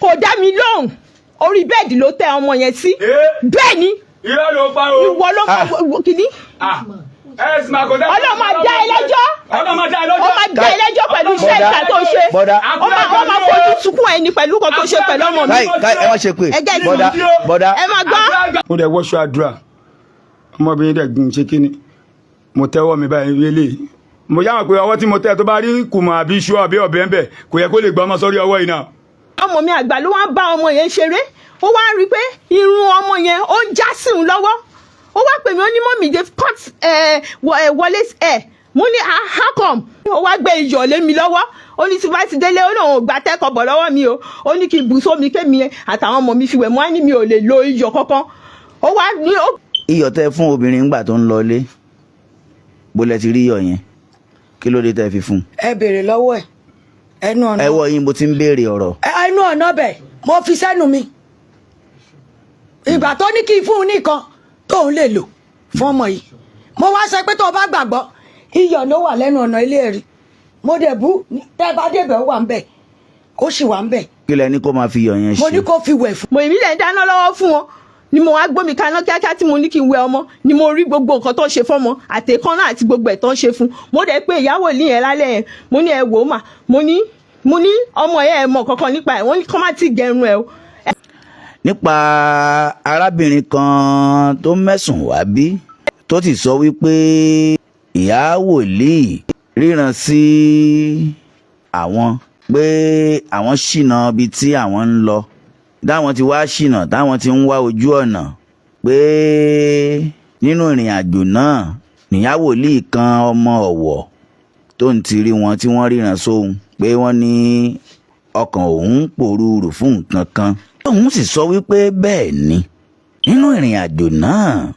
kò dá mi lóhùn orí bẹ́ẹ̀dì ló tẹ ọmọ yẹn sí bẹ́ẹ̀ ni irọ́ ló pa o. ìwọ ló kìíní. ọlọ́mọ dá ẹ lẹ́jọ́ ó máa dá ẹ lẹ́jọ́ pẹ̀lú iṣẹ́ ìta tó ṣe ó máa fojú sunkún ẹni pẹ̀lú kan tó ṣe pẹ̀lú ọmọ mi. ẹ má ṣe pé bọ́dà ẹ máa gbọ́. mo dẹ̀ wọṣọ àdúrà ọmọbìnrin dẹ̀ gbìn ṣe kíni mo tẹ́wọ́ mi báyìí wílé mo yá wọn pé ọwọ́ tí mo tẹ́ tó bá rí kùmọ̀ àbí iṣu àbí ọ̀bẹ ń bẹ̀ kò yẹ kó lè gbọ́ ọmọ sórí ọwọ́ yìí náà. ọmọ mi àgbà ló wá bá ọmọ yẹn ṣeré ó wá rí i pé irun ọmọ yẹn ó ń já sí òun lọ́wọ́ ó wá pè mí ó ní mọ́mì they cut Wọlé's hair mo ní how come ó wá gbé iyọ̀ lé mi lọ́wọ́ ó ní tí bá ti délé ó ní òun gbà tẹ́kọ̀ bọ̀ lọ́wọ́ mi o ó ní kí n bù sómi kémi àtàwọn ọmọ mi fi wẹ̀ mo á ní mi ò lè lo iyọ̀ kankan ó wá ní. iyọ̀ tẹ́ fún obìnrin ńgbà tó ń lọ ilé bó lẹ ti rí iyọ̀ yẹn kí ló dé tẹ́ fi fún. ẹ béèrè lọ́wọ́ ẹ̀ ẹnu ọ̀nà. ẹ wọ yín mo ti ń béèrè ọ̀rọ̀. ẹnu ọ̀nà bẹ̀ mo fi sẹ́nu mi ìgbà tó ní kí n fún un nìkan tóun lè lò fún ọmọ yìí mo wá sọ pé tó o bá gbàgbọ́ iyọ̀ ló wà lẹ́nu ọ̀nà ilé ẹ̀rí mo dẹ̀ bú tẹ́ bá débẹ̀ ó wà ń bẹ̀ ó sì wà ń bẹ̀. kí lẹ ní kó máa fi iyọ̀ yẹn ṣe. mo ní kó fi wẹ̀ fún. mo èmi lè dáná lọ́wọ́ fún wọn ni mo wá gbómi kaná kíákíá tí mo ní kí n wẹ ọmọ ni mo rí gbogbo nǹkan tó ṣe fọ́mọ àtẹ̀kánná àti gbogbo ẹ̀ tó ń ṣe fún mo dẹ̀ pé ìyàwó ilé yẹn lálẹ́ yẹn mo ní ẹ wò ó mà mo ní ọmọ yẹn ẹ mọ̀ kankan nípa ẹ̀ wọ́n ní kọ́ má ti gẹrun ẹ̀ o. nípa arábìnrin kan tó mẹ́sùn wá bí tó ti sọ wípé ìyá wòlíì ríran sí àwọn pé àwọn ṣìnà ibi tí àwọn ń lọ táwọn ti wá ṣìnà táwọn ti ń wá ojú ọ̀nà pé nínú ìrìn àjò náà níyà wòlíì kan ọmọ Ọ̀wọ̀ tó ń ti rí wọn tí wọ́n ríran sóhun pé wọ́n ní ọkàn òun pòrúurù fún nǹkan kan òun sì sọ wípé bẹ́ẹ̀ ni nínú ìrìn àjò náà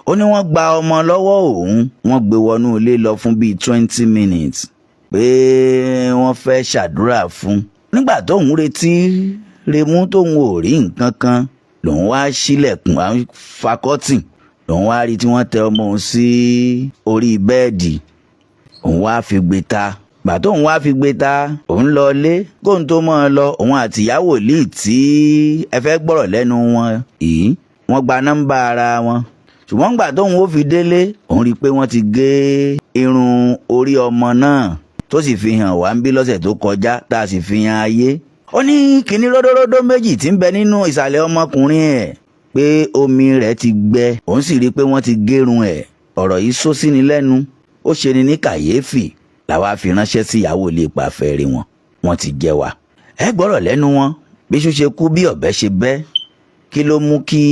ó ní wọ́n gba ọmọ lọ́wọ́ òun wọ́n gbé wọnú ilé lọ fún bíi 20 minutes pé wọ́n fẹ́ ṣàdúrà fún nígbà tóun retí remú tóun ò rí nǹkan kan lòun wá ṣílẹ̀kùn fakọ́tìn lòun wá rí tí wọ́n tẹ ọmọ òun sí orí bẹ́ẹ̀dì òun wá fi gbé ta gbà tóun wá fi gbé ta òun lọ lé kóun tó mọ́ ọ lọ òun àti ìyá wòlíì tí ẹ fẹ́ gbọ́rọ̀ lẹ́nu wọn yìí wọ́n gba nọ́mbà ara wọn ṣùgbọ́n gbà tóun ó fi délé òun rí i pé wọ́n ti gé irun orí ọmọ náà tó sì fi hàn wá ń bí lọ́sẹ̀ tó kọjá tá a sì fi hàn ayé ó ní kinní ródóródó méjì tí ń bẹ nínú ìsàlẹ̀ ọmọkùnrin ẹ̀ pé omi rẹ̀ ti gbẹ òun sì rí i pé wọ́n ti gérun ẹ̀ ọ̀rọ̀ yìí só sí ni lẹ́nu ó ṣe ni ní kàyéfì làwa fi ránṣẹ́ sí ìyàwó ilé ìpàfẹ́ rí wọ́n ti jẹ́ wa ẹ gbọ́rọ̀ lẹ́nu wọn bí iṣu ṣe kú bí ọ̀bẹ ṣe bẹ́ kí ló mú kí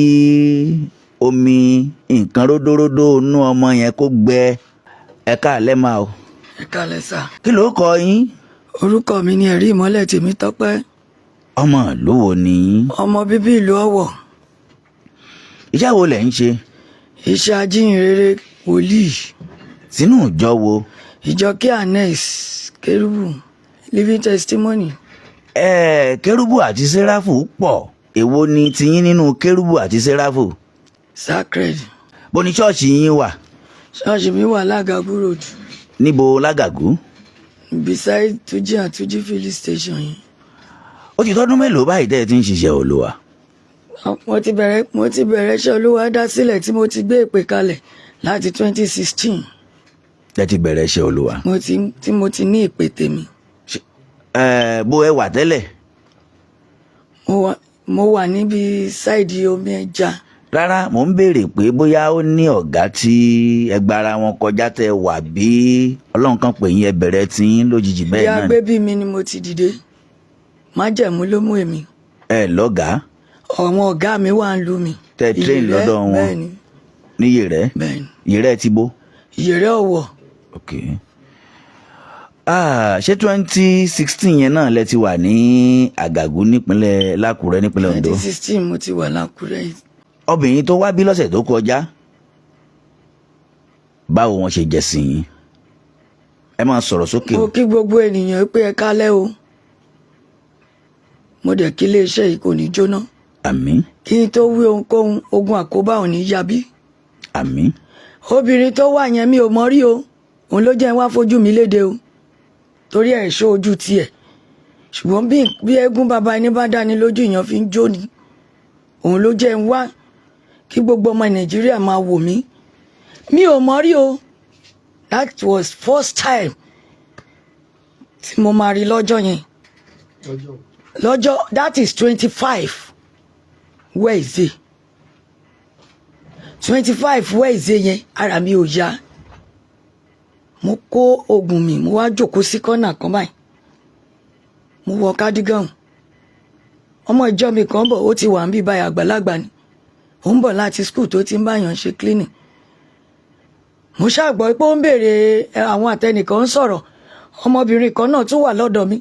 omi nǹkan ródóródó inú ọmọ yẹn kó gbẹ ẹ káalẹ́ máa o. ẹ káalẹ́ sà. kí ló kọ yín. orúkọ mi ni ẹ̀rí ìmọ́lẹ̀ Tèmítọ́pẹ́. ọmọ ìlú wo ni yín. ọmọ bíbí ìlú Ọ̀wọ̀. iṣẹ́ wo lẹ̀ ń ṣe. iṣẹ́ ajíhìnrere wòlíì. sínú ìjọ wo. ìjọ Kíanes Kérúbù Living Testimony. Kérúbù àti Séráfù pọ̀ èwo ni tiyín nínú Kérúbù àti Séráfù. Sacred. bó ni ṣọ́ọ̀ṣì yín wà. ṣọ́ọ̀ṣì mi wà Lágàgú road. níbo Lágàgú. beside Túnjí and Túnjí filling station yìí. ó ti tọ́dún mélòó báyìí tẹ́ ẹ ti ń ṣiṣẹ́ Olúwa. mo ti bẹ̀rẹ̀ iṣẹ́ Olúwa dá sílẹ̀ tí mo ti gbé ìpè kalẹ̀ láti 2016. ẹ ti bẹ̀rẹ̀ iṣẹ́ Olúwa. tí mo ti ní ìpè tèmi. bó ẹ wà tẹ́lẹ̀. mo wà níbi sáìdì omi ẹja. rárá mò ń béèrè pé bóyá ó ní ọ̀gá tí ẹgbàra wọn kọjá tẹ wà bí Ọlọ́run kan pè yín ẹ bẹ̀rẹ̀ tí yín lójijì bẹ́ẹ̀ náà. ìyá gbébí mi ni mo ti dìde májẹ̀mú ló mú èmi. ẹ lọ́gàá. àwọn ọ̀gá mi wà ń lù mí. tẹ train lọ́dọ̀ wọn bẹ́ẹ̀ni. ní Yèrẹ́. bẹ́ẹ̀ni. Yèrẹ́ ti bó. Yèrẹ́ Ọ̀wọ̀. ok ṣé 2016 yẹn náà lẹ ti wà ní Àgàgù nípínlẹ̀ Lákùrẹ́ nípínlẹ̀ Oǹdó. 2016 mo ti wà Lákùrẹ́ yìí. obìnrin tó wá bí lọ́sẹ̀ tó kọjá báwo wọn ṣe jẹ́ sí yín ẹ máa sọ̀rọ̀ sókè. mo kí gbogbo ènìyàn pé ẹ kálẹ́ o mo dẹ̀ kí iléeṣẹ́ yìí kò ní jóná. àmín. kí n tó wí ohunkóhun ogun àkóbá ò ní yabí. àmín. obìnrin tó wà yẹn mi ò mọ̀ rí o òun ló jẹ́ wá fojú mi léde o torí ẹ̀ ṣó ojú tiẹ̀ ṣùgbọ́n bí eégún bàbá ẹni bá dání lójú èèyàn fi ń jó ni òun ló jẹ́ ń wá kí gbogbo ọmọ Nàìjíríà máa wò mí mi ò mọ̀ rí o that was first time tí mo máa rí lọ́jọ́ yẹn lọ́jọ́ that is 25 Wednesday 25 Wednesday yẹn ara mi ò yá mo kó oògùn mi mo wá jókòó sí kọ́nà kan báyìí mo wọ cardigan ọmọ ìjọ mi kan bọ̀ ó ti wà ń bí báyìí àgbàlagbà ni ó ń bọ̀ láti school tó ti ń báyàn ṣe cleaning mo ṣàgbọ́ pé ó ń béèrè àwọn àtẹnìkan ń sọ̀rọ̀ ọmọbìnrin kan náà tún wà lọ́dọ̀ mi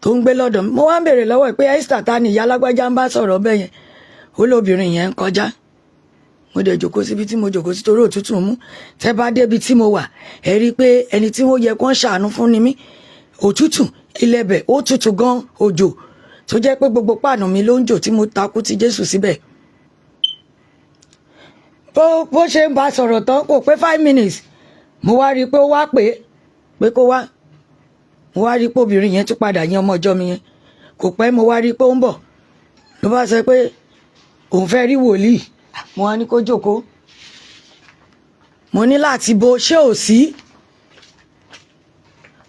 tó ń gbé lọ́dọ̀ mi mo wá ń béèrè lọ́wọ́ pé Esther ta ni ìyá alágbájá ń bá sọ̀rọ̀ bẹ́ẹ̀ yẹn ó lóbìnrin yẹn ń kọjá mo dẹ̀ jòkó síbi tí mo jòkó sí torí òtútù mú tẹ́ bá débi tí mo wà ẹ rí i pé ẹni tí wọ́n yẹ kó ń ṣàánú fún ni mí òtútù ilẹ̀bẹ̀ ó tutù gan òjò tó jẹ́ pé gbogbo páànù mi ló ń jò tí mo takú ti Jésù síbẹ̀ bó ṣe ń bá sọ̀rọ̀ tán kò pé 5 minutes mo wá rí i pé ó wá pé kó wá mo wá rí i pé obìnrin yẹn tún padà yẹn ọmọ ọjọ́ mi yẹn kò pẹ́ mo wá rí i pé ó ń bọ̀ ló bá sọ pé òun fẹ́ rí wòlíì mo wá ní kó jókòó mo ní láti bo ṣé ò sí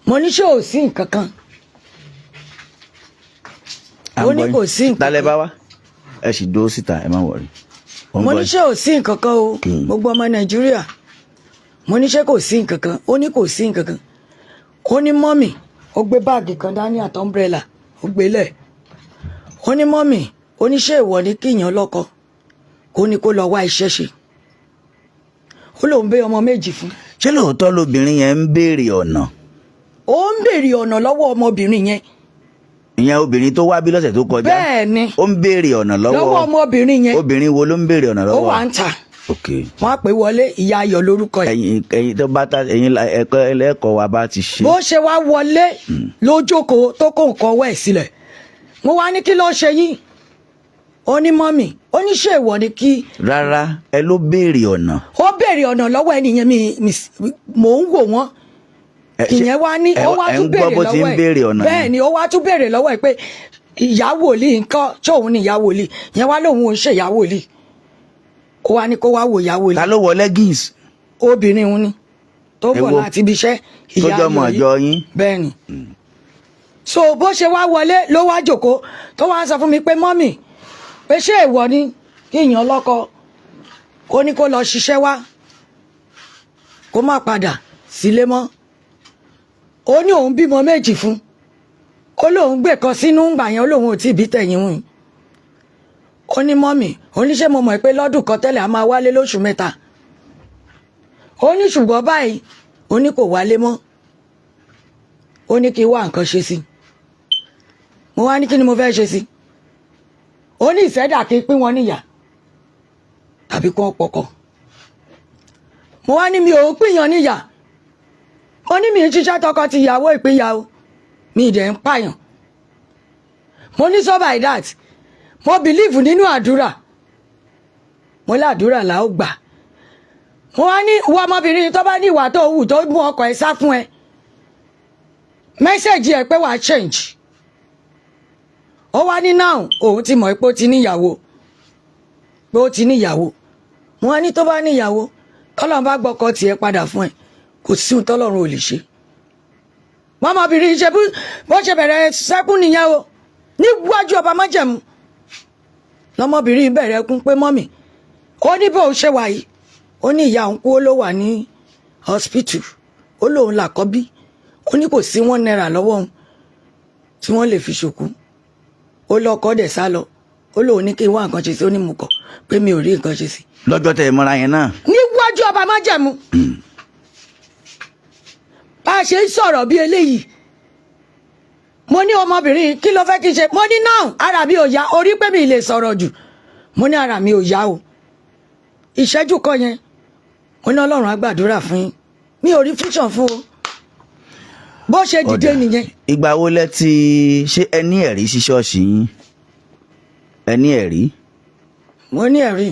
mo ní ṣé ò sí nǹkan kan mo ní kò sí nǹkan kan tálẹ́ bá wá ẹ sì dúró síta ẹ má wọrí mo ní ṣé ò sí nǹkan kan o gbogbo ọmọ Nàìjíríà mo ní ṣé kò sí nǹkan kan ó ní kò sí nǹkan kan ó ní mọ́mì ó gbé báàgì kan dání àti umbrella ó gbélẹ̀ ó ní mọ́mì ó ní ṣé ìwọ ni kíyàn lọ́kọ ó ní kó lọ wá iṣẹ́ ṣe ó lóun bẹ ọmọ méjì fún. ṣé lóòótọ́ lobìnrin yẹn ń béèrè ọ̀nà. ó ń béèrè ọ̀nà lọ́wọ́ ọmọbìnrin yẹn. ìyẹn obìnrin tó wá bí lọ́sẹ̀ tó kọjá. bẹ́ẹ̀ ni ó ń béèrè ọ̀nà lọ́wọ́ ọmọbìnrin yẹn. obìnrin wo ló ń béèrè ọ̀nà lọ́wọ́. ó wà ń ta. ok wọ́n á pè wọlé ìyá ayọ̀ lórúkọ yìí. ẹ̀yin tó bá ta ẹ̀yin ẹlẹ́kọ̀ọ́ wa bá ti ṣe. bó ṣe wá wọlé lójókòó tó kó nǹkan ọwọ́ ẹ̀ sílẹ̀ mo wá ní kí ló ṣe yín ó ní mọ́mì ó ní ṣé ìwọ ni kí. rárá ẹ ló béèrè ọ̀nà. ó béèrè ọ̀nà lọ́wọ́ ẹnìyẹn mò ń wò wọ́n ìyẹn wá ní ó wá tún béèrè lọ́wọ́ ẹ̀ bẹ́ẹ̀ ni ó wá tún béèrè lọ́wọ́ ẹ̀ pé ìyá wòlíì nǹkan tí òun ni ìyá wòlíì ìyẹn wá lóun ò ń ṣe ìyá wòlíì ó wá ní kó wá wò ìyá wòlíì. ta ló wọ leggings. obìnrin òun ni tó bọ̀ láti ibi iṣẹ́ ìyá ayọ̀ yìí bẹ́ẹ̀ ni so bó ṣe wá wọlé ló wá jókòó tó wá sọ fún mi pé mọ́mì pé ṣé ìwọ ni kí èèyàn lọ́kọ kó ní kó lọ ṣiṣẹ́ wá kó má padà sílé mọ́ ó ní òun bímọ méjì fún ó lóun gbé kan sínú ńgbà yẹn ó lóun ò tí ì bí tẹ̀yìn wùn ó ní mọ́mì ó ní ṣé mo mọ̀ pé lọ́dún kan tẹ́lẹ̀ a máa wálé lóṣù mẹ́ta ó ní ṣùgbọ́n báyìí ó ní kò wálé mọ́ ó ní kí wá nǹkan ṣe sí mo wá ní kí ni mo fẹ́ ṣe sí ó ní ìṣẹ́dà kí pín wọn níyà tàbí kí wọ́n pọkọ mo wá ní mi ò pínyàn níyà mo ní mi ń ṣiṣẹ́ tọkọ ti ìyàwó ìpínyàwó mi ì dẹ̀ ń pààyàn mo ní so by that mo believe nínú àdúrà mo ládùúrà là ó gbà mo wá ní ìwọ ọmọbìnrin tó bá ní ìwà tó wù tó mú ọkọ ẹ sá fún ẹ mẹ́sẹ̀jì ẹ pé wàá change ó wá ní náà òun ti mọ̀ pé ó ti níyàwó pé ó ti níyàwó wọn á ní tó bá níyàwó tọ́lọ́run bá gbọ́kọ tiẹ̀ padà fún ẹ kò sí ohun tọ́lọ́run ò lè ṣe mọ́mọbìnrin ṣe bó ṣe bẹ̀rẹ̀ sẹ́kún nìyẹn o níwájú ọba májẹ̀mú lọ́mọbìnrin bẹ̀rẹ̀ kún pé mọ́mì ó ní bó ṣe wà yìí ó ní ìyá òun kú ó ló wà ní hospital ó lóun làkọ́bí ó ní kò sí £1 lọ́wọ́ òun tí wọ́n lè fi ṣòkú ó lọ́kọ́ dẹ̀ sá lọ ó lóun ní kí n wá nǹkan ṣe sí ó ní mo kọ̀ pé mi ò rí nǹkan ṣe sí. lọ́jọ́ tẹ̀ mọ́ra yẹn náà. níwájú ọba májẹ̀mú bá a ṣe ń sọ̀rọ̀ bí eléyìí mo ní ọmọbìnrin kí ló fẹ́ kí n ṣe mo ní náà ara mi ò yá orí pé mi lè sọ̀rọ̀ jù mo ní ara mi ò yá o ìṣẹ́jú kan yẹn mo ní Ọlọ́run á gbàdúrà fún yín mi ò rí fúnṣàn fún o bó ṣe dìde nìyẹn. ìgbà wo lẹ ti ṣe ẹ ní ẹ̀rí sí ṣọ́ọ̀ṣì yín ẹ ní ẹ̀rí. mo ní ẹ̀rí.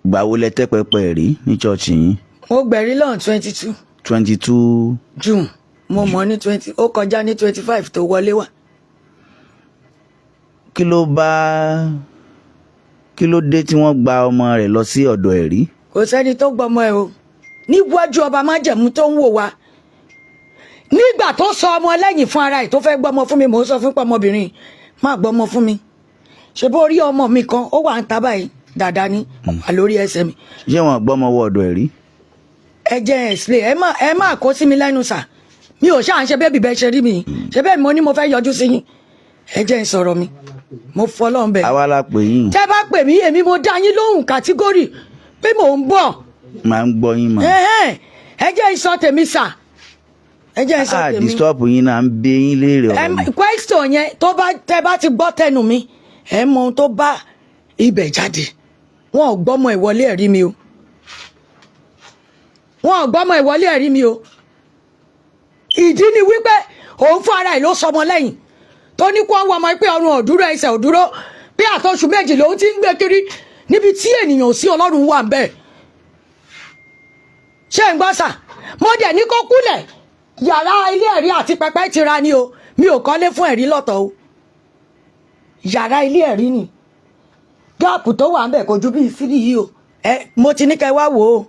ìgbà wo lẹ tẹ́ pẹpẹ ẹ̀rí ní ṣọ́ọ̀ṣì yín. mo gbẹ̀rí lọ́n 22. 22. June mo mọ̀ ní 20 ó kọjá ní 25 tó wọlé wá. kí ló dé tí wọ́n gba ọmọ rẹ̀ lọ sí ọ̀dọ̀ ẹ̀rí. kò sẹ́ni tó gbọmọ ẹ o níwájú ọba májẹ̀mú tó ń wò wá nígbà tó sọ ọmọ lẹ́yìn fún ara ẹ̀ tó fẹ́ gbọmọ fún mi mò ń sọ fún ọmọbìnrin má gbọmọ fún mi ṣe bó rí ọmọ mi kan ó wà ń ta báyìí dáadáa ní wà lórí ẹsẹ̀ mi. ṣé wọn gbọ́mọ wọ ọ̀dọ̀ ẹ̀rí. ẹ jẹ́ explain ẹ má kó sí mi lẹ́nu sà mi ò ṣáà ń ṣe bẹ́ẹ̀ bí bẹ́ẹ̀ ṣe rí mi ṣe bẹ́ẹ̀ mo ní mo fẹ́ yọjú sí yín ẹ jẹ́ ń sọ̀rọ̀ mi mo fọlọ́ ń bẹ̀. àwa la pè yín. tẹ́ bá pè mí èmi mo dá yín lóhùn kàtígórì pé mò ń bọ̀. máa ń gbọ́ yín mà. ẹ jẹ́ ìsọ tèmi sà ẹ jẹ́ ìsọ tèmi. disturb yín náà ń bí yín léèrè ọ̀rọ̀ mi. question yẹn tó bá tẹ́ bá ti gbọ́ tẹnu mi ẹ mọ ohun tó bá ibẹ̀ jáde wọn ò gbọ́mọ ìwọlé ẹ̀rí mi o wọn ò gbọ́mọ ìwọlé ẹ̀rí mi o ìdí ni wípé òun fún ara ẹ̀ ló sọmọ lẹ́yìn tó ní kó wọ́n ọmọ pé ọrùn òdúró ẹsẹ̀ òdúró bí àtọ́sù méjì lòun ti ń gbé kiri níbi tí ènìyàn sí ọlọ́run wà ń bẹ̀. ṣé ń gbọ́ sà mo dẹ̀ ní kó kúlẹ̀ yàrá ilé ẹ̀rí àti pẹpẹ ti ra ni o mi ò kọ́lé fún ẹ̀rí lọ́tọ̀ o yàrá ilé ẹ̀rí ni gáàpù tó wà ń bẹ̀ kò ju bí sírí yìí o mo ti ní kẹ́ wá wò ó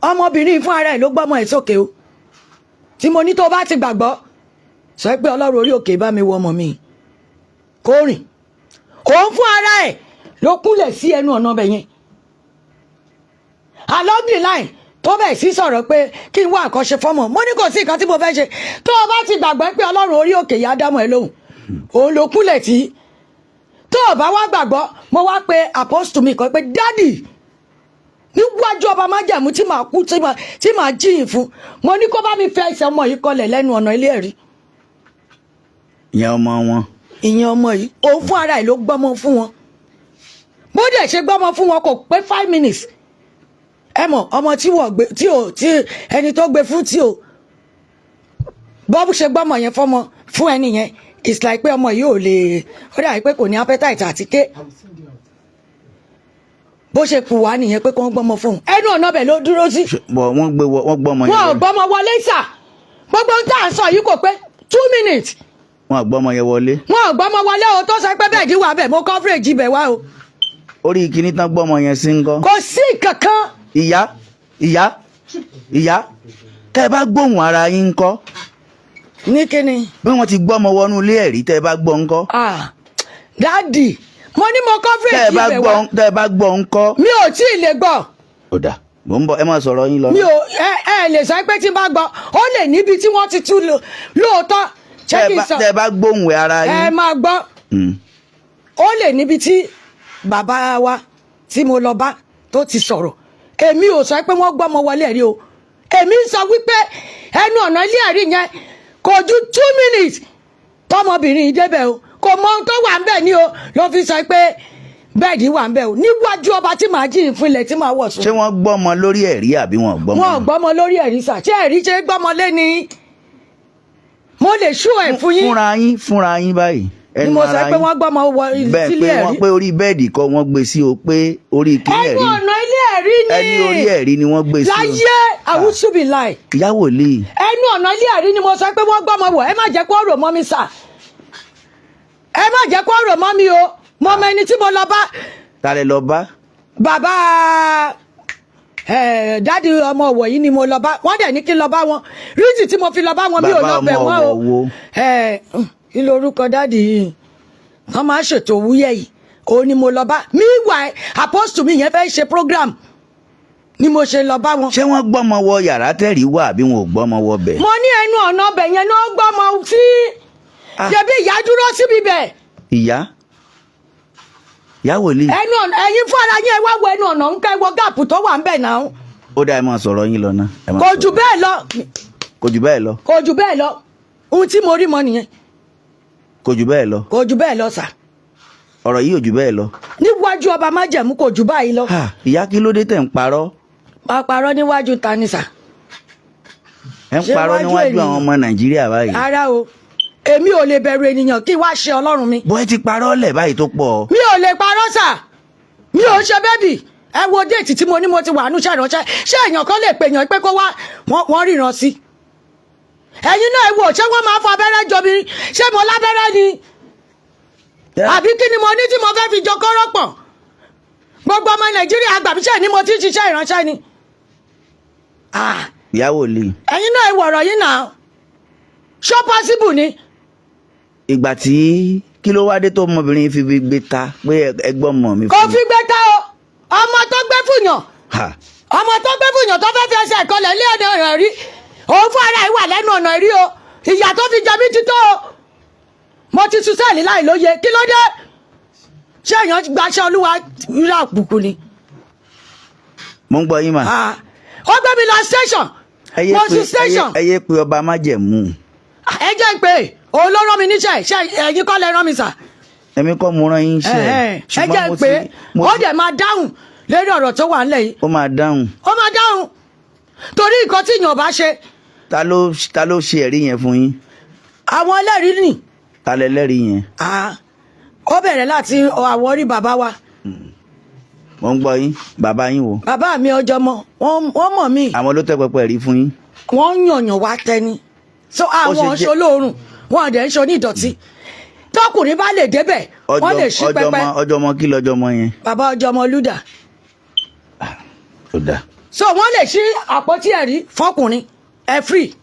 ọmọbìnrin fún ara ẹ̀ ló gbọ́mọ ẹ̀ sókè o tí mo ní tó bá ti gbàgbọ́ sọ pé ọlọ́run orí òkè bá mi wọ ọmọ mi kó rìn òun fún ara ẹ̀ ló kúnlẹ̀ sí ẹnu ọ̀nà ọbẹ̀ yẹn along the line tó bẹ̀ sí sọ̀rọ̀ pé kí n wá àkọ́ṣe fọ́mọ mo ní kò sí nǹkan tí mo fẹ́ ṣe tó o bá ti gbàgbọ́ pé ọlọ́run orí òkè yá dámọ̀ ẹ lóhùn òun ló kúnlẹ̀ tí tó o bá wá gbàgbọ́ mo wá pe apostle mi kan pé dádì níwájú ọba májẹ̀mú tí màá kú tí màá jíyìn fún mo ní kó bá mi fẹ́ ẹsẹ̀ ọmọ yìí kọlẹ̀ lẹ́nu ọ̀nà ilé ẹ̀rí. ìyẹn ọmọ wọn. ìyẹn ọmọ yìí òun fún ara ẹ̀ ló gbọ́mọ fún wọn bó dẹ̀ ṣe gbọ́mọ fún wọn kò pé 5 minutes ẹ mọ̀ ọmọ tí ẹni tó gbé fún tí o bọ́ọ̀bù ṣe gbọ́mọ yẹn fún ẹni yẹn it's like pé ọmọ yìí ò lè ó dàbí pé kò ní appetite àti ké bó ṣe kù wá nìyẹn pé kó ń gbọ́mọ fún un ẹnu ọ̀nà ọbẹ̀ ló dúró sí. wọ́n gbọ́mọ yẹn. wọn ò gbọ́mọ wọlé sà gbogbo ohun tá à ń sọ yìí kò pé 2 minutes. wọn ò gbọ́mọ yẹn wọlé. wọn ò gbọ́mọ wọlé o tó sọ pé bẹ́ẹ̀ dí wà bẹ́ẹ̀ mo coverage ibẹ̀ wá o. orí kíní tán gbọ́mọ yẹn sí ńkọ́. kò sí kankan. ìyá tẹ́ ẹ bá gbóhùn ara yín ńkọ́. ní kíni. bí wọ́n ti gbọ́mọ wọnú ilé ẹ̀rí tẹ́ ẹ bá gbọ́ ńkọ́. dáàdì mo ní mo coverage ibẹ̀ wá. tẹ́ ẹ bá gbọ́ ńkọ́. mi ò tí ì lè gbọ́. ó dà mò ń bọ̀ ẹ máa sọ̀rọ̀ yín lọ. mi ò lè sọ pé tí n bá gbọ́ ó lè níbi tí wọ́n ti tú lóòótọ́. tẹ́ ẹ bá gbóhùn ara yín. ẹ máa gbọ́ ó lè níbi tí bàbá wa tí mo lọ bá tó ti sọ̀rọ̀ èmi ò sọ pé wọ́n gbọ́mọ wọlé ẹ̀rí o èmi ń sọ wípé ẹnu ọ̀nà ilé ẹ̀rí yẹn kò ju 2 minutes tọmọbìnrin débẹ̀ o kò mọ ohun tó wà ń bẹ̀ ni o ló fi sọ pé bẹ́ẹ̀dì wà ń bẹ̀ o níwájú ọba tí màá jí ìfúnlẹ̀ tí màá wọ̀ sùn. ṣé wọ́n gbọ́mọ lórí ẹ̀rí àbí wọn gbọ́mọ. wọn ò gbọ́mọ lórí ẹ̀rí sà ṣé ẹ̀rí ṣe gbọ́mọ lé ni mo lè ṣú ẹ̀ fún yín. fúnra yín báyìí. ni mo sọ pé wọ́n gbọ́mọ wọ sílé ẹ̀rí. bẹ́ẹ̀ pé wọ́n pé orí bẹ́ẹ̀dì kọ́ wọ́n gbé sí o pé orí kílẹ̀ rí. ẹnu ọ̀nà ilé ẹ̀rí ni. ẹni orí ẹ̀rí ni wọ́n gbé sí o. láyé àwùsùbí láì. ìyá wòlíì. ẹnu ọ̀nà ilé ẹ̀rí ni mo sọ pé wọ́n gbọ́mọ wọ̀ ẹ má jẹ́ kó rò mọ́ mi sà ẹ má jẹ́ kó rò mọ́ mi o mo mọ ẹni tí mo lọ bá. ta lẹ lọ bá. bàbá dáàdi ọmọ ọ̀wọ̀ yìí ni mo lọ bá wọ́n dẹ̀ ní kí n lọ bá wọn ríìtì tí mo fi lọ bá wọn mi ò lọ bẹ̀ wọ́n o. kí lorúkọ dáàdi yìí wọ́n máa ṣètò òwúyẹ̀ yìí òun ni mo lọ bá meanwhile apostle mi yẹn fẹ́ ṣe program ni mo ṣe lọ bá wọn. ṣé wọ́n gbọ́mọ wọ yàrá tẹ́rì wà àbí wọn ò gbọ́mọ wọ bẹ̀. mo ní ẹnu ọ̀nà ọbẹ̀ yẹn náà gbọ́mọ sí ṣebí ìyá dúró síbi bẹ̀. ìyá wòlíì. ẹnu ọ̀nà ẹ̀yin fún ara yín ẹ wá wo ẹnu ọ̀nà ń kẹ́ wọ gáàpù tó wà ń bẹ̀ náà. ó dá ẹ máa sọ̀rọ̀ yín lọ ná. kò jù bẹ́ẹ̀ lọ. kò jù bẹ́ẹ̀ lọ. kò jù bẹ́ẹ̀ lọ ohun tí mo rí mọ nìyẹn. kò jù bẹ́ẹ̀ lọ. kò jù bẹ́ẹ̀ lọ sà. ọ̀rọ̀ yìí ò jù bẹ́ẹ̀ lọ. níwájú ọba májẹ̀mú kò jù báyìí lọ. ìyá kí ló dé tẹ̀ ń parọ́. máa parọ́ níwájú ta ni sà. ẹ ń parọ́ níwájú àwọn ọmọ nàìjíríà báyìí. ara o èmi ò lè bẹ̀rù ènìyàn kí wá ṣe ọlọ́run mi. bọ́ ẹ ti parọ́ lẹ̀ báyìí tó pọ̀. mi ò lè parọ́ sà mi ò ṣe bẹ́bì ẹ wo déètì tí mo ní mo ti wà nù ṣàránṣẹ́ ṣé èèyàn kan lè pèèyàn pé kó wá wọ́n ríran sí. ẹ̀yin náà ẹ wò ṣé wọ́n máa fọ abẹ́rẹ́ jọ mi ṣé mo lábẹ́rẹ́ ni àbí kí ni mo ní tí mo fẹ́ fi jọ kọ́rọ́ pọ̀ gbogbo ọmọ Nàìjíríà àgbàbíṣẹ́ ni mo ti ń ṣiṣẹ́ ìránṣẹ́ ni. ìyá wòlíì. ẹ̀yin náà ìwọ̀ ọ̀rọ̀ yìí náà ṣó possible ni. ìgbà tí kí ló wá dé tó ọmọbìnrin fi gbé ta pé ẹgbọ́n mọ̀ mi. kò fi gbé ta o ọmọ tó gbé fúnyàn ọmọ tó gbé fúnyàn tó fẹ́ fi ẹsẹ̀ ìkọlẹ̀ ilé ọ̀nà rẹ̀ rí òun fún ara ìwà lẹ́nu ọ̀nà rí o ìyà tó fi jẹ mí ti tó o mo ti sùn sẹ́ẹ̀lì láì lóye kí ló dé ṣé èèyàn gbaṣẹ́ olúwa rírà àbùkù ni. mo ń gbọ́ yín mà. ó gbé mi lọ station mo sùn station. ẹ yé pé ọba májẹ̀mú. ẹ jẹ́ pé òun ló rán mi níṣẹ́ ṣe ẹ̀yin kọ́ lẹ rán mi sà. èmi kọ́ mo rán yín ṣe. ẹ jẹ́ pé ó dẹ̀ máa dáhùn lórí ọ̀rọ̀ tó wà nílẹ̀ yìí. ó máa dáhùn. ó máa dáhùn torí nǹkan tí èèyàn bá ṣe. ta ló ṣe ẹ̀rí yẹn fún yín. àwọn ẹlẹ́rìí nì. ta lẹ lẹ́rìí yẹn. ó bẹ̀rẹ̀ láti àwọ̀rí bàbá wa. mo ń gbọ́ yín bàbá yín wo. bàbá mi ọjọ́ mọ wọ́n mọ̀ mí. àwọn ló tẹ́ pẹpẹ rí fún yín. wọ́n yànyàn wá tẹni. so àwọn ọ̀ṣọ́ olóòórùn wọn ọ̀dẹ̀ ń ṣe onídọ̀tí tọkùnrin bá lè débẹ̀ wọ́n lè ṣí pẹpẹ. ọjọ́ ọmọ kí lọ́jọ́ ọmọ yẹn. bàbá ọjọ́ ọmọ lúdà. ó dáa. so wọ́n lè ṣí àpótí ẹ̀rí fọkùnrin ẹ free.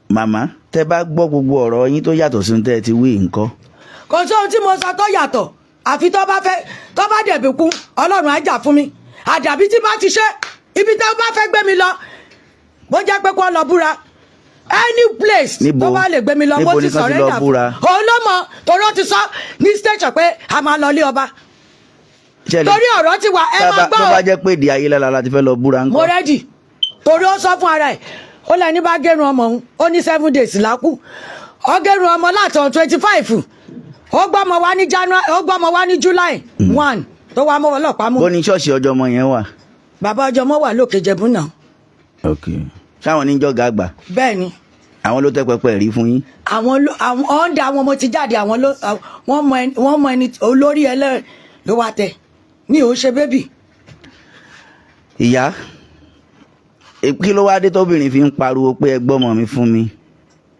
màmá tẹ́ bá gbọ́ gbogbo ọ̀rọ̀ yín tó yàtọ̀ sí tẹ́ ẹ ti wí nǹkan. kò sóhun tí mo sọ tó yàtọ̀ àfi tó bá dẹ̀bi kú ọlọ́run á jà fún mi àdàbí tí bá ti ṣe ibi tó bá fẹ́ gbé mi lọ bó jẹ́ pé kó lọ búra any place tó bá lè gbé mi lọ mo ti sọ̀rẹ́dà fún òun ló mọ torí ó ti sọ ní station pé a máa lọ ilé ọba torí ọ̀rọ̀ ti wà ẹ máa gbọ́. tó bá jẹ́ pé èdè ayélujára la ti fẹ́ lọ búra ńkọ́. mo rẹ́dì torí ó sọ fún ara ẹ̀ ó lẹ́ni bá gẹ̀rùn ọmọ òun ó ní 7 days lákú ó gẹ̀rùn ọmọ látọ̀ 25 ó gbọ́mọ wá ní January ó gbọ́mọ wá ní July 1 tó wá mọ́ ọlọ́pàá mú. bó ní ṣọ́ọ̀ṣì ọjọ́ ọmọ yẹn wà. bàbá ọjọ́ ọmọ wà lókè Jẹ̀bú náà. ok ṣáwọn níjọ́gà àgbà. bẹ́ẹ̀ ni. àwọn ló tẹ́ pẹpẹ rí fún yín. àwọn ọ̀ǹda àwọn ọmọ ti jáde wọ́n mọ ẹni olórí ẹlẹ́rìí ló wá tẹ ní òun ṣe bébì. ìyá kí ló wá dé tóbìnrin fi ń pariwo pé ẹ gbọ́mọ mi fún mi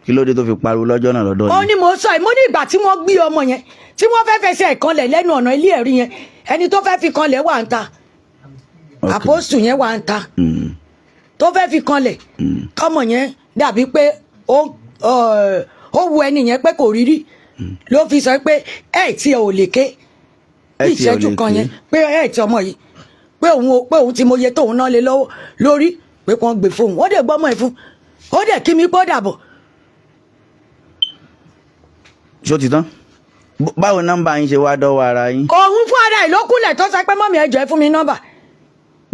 kí ló dé tó fi pariwo lọ́jọ́ náà lọ́dọ̀ yìí. ó ní mo sọ mo ní ìgbà tí wọ́n gbé ọmọ yẹn tí wọ́n fẹ́ fẹsẹ̀ ìkanlẹ̀ lẹ́nu ọ̀nà ilé ẹ̀rí yẹn ẹni tó fẹ́ fi kanlẹ̀ wà ń ta àpòsù yẹn wà ń ta tó fẹ́ fi kanlẹ̀ tọmọ yẹn dàbí pé ó wu ẹni yẹn pé kò rírí ló fi sọ pé ẹ̀ tí ẹ ò lè ké ní ìṣẹ́jú kan yẹn pé ẹ̀ tí ọmọ yìí pé òun ti mọye tóun náà lé lọ́wọ́ lórí pé kàn gbé fóun ó dẹ̀ gbọ́mọ ẹ̀ fún ó dẹ̀ kí mi pọ́ dàbọ̀. ṣó ti tán báwo nọ́mbà yín ṣe wá dọ́wọ́ ara yín. òun fún ara ẹ̀ ló kúnlẹ̀ tó sọ pé mọ́mí ẹ jọ̀ọ́ ẹ fún mi nọ́mbà.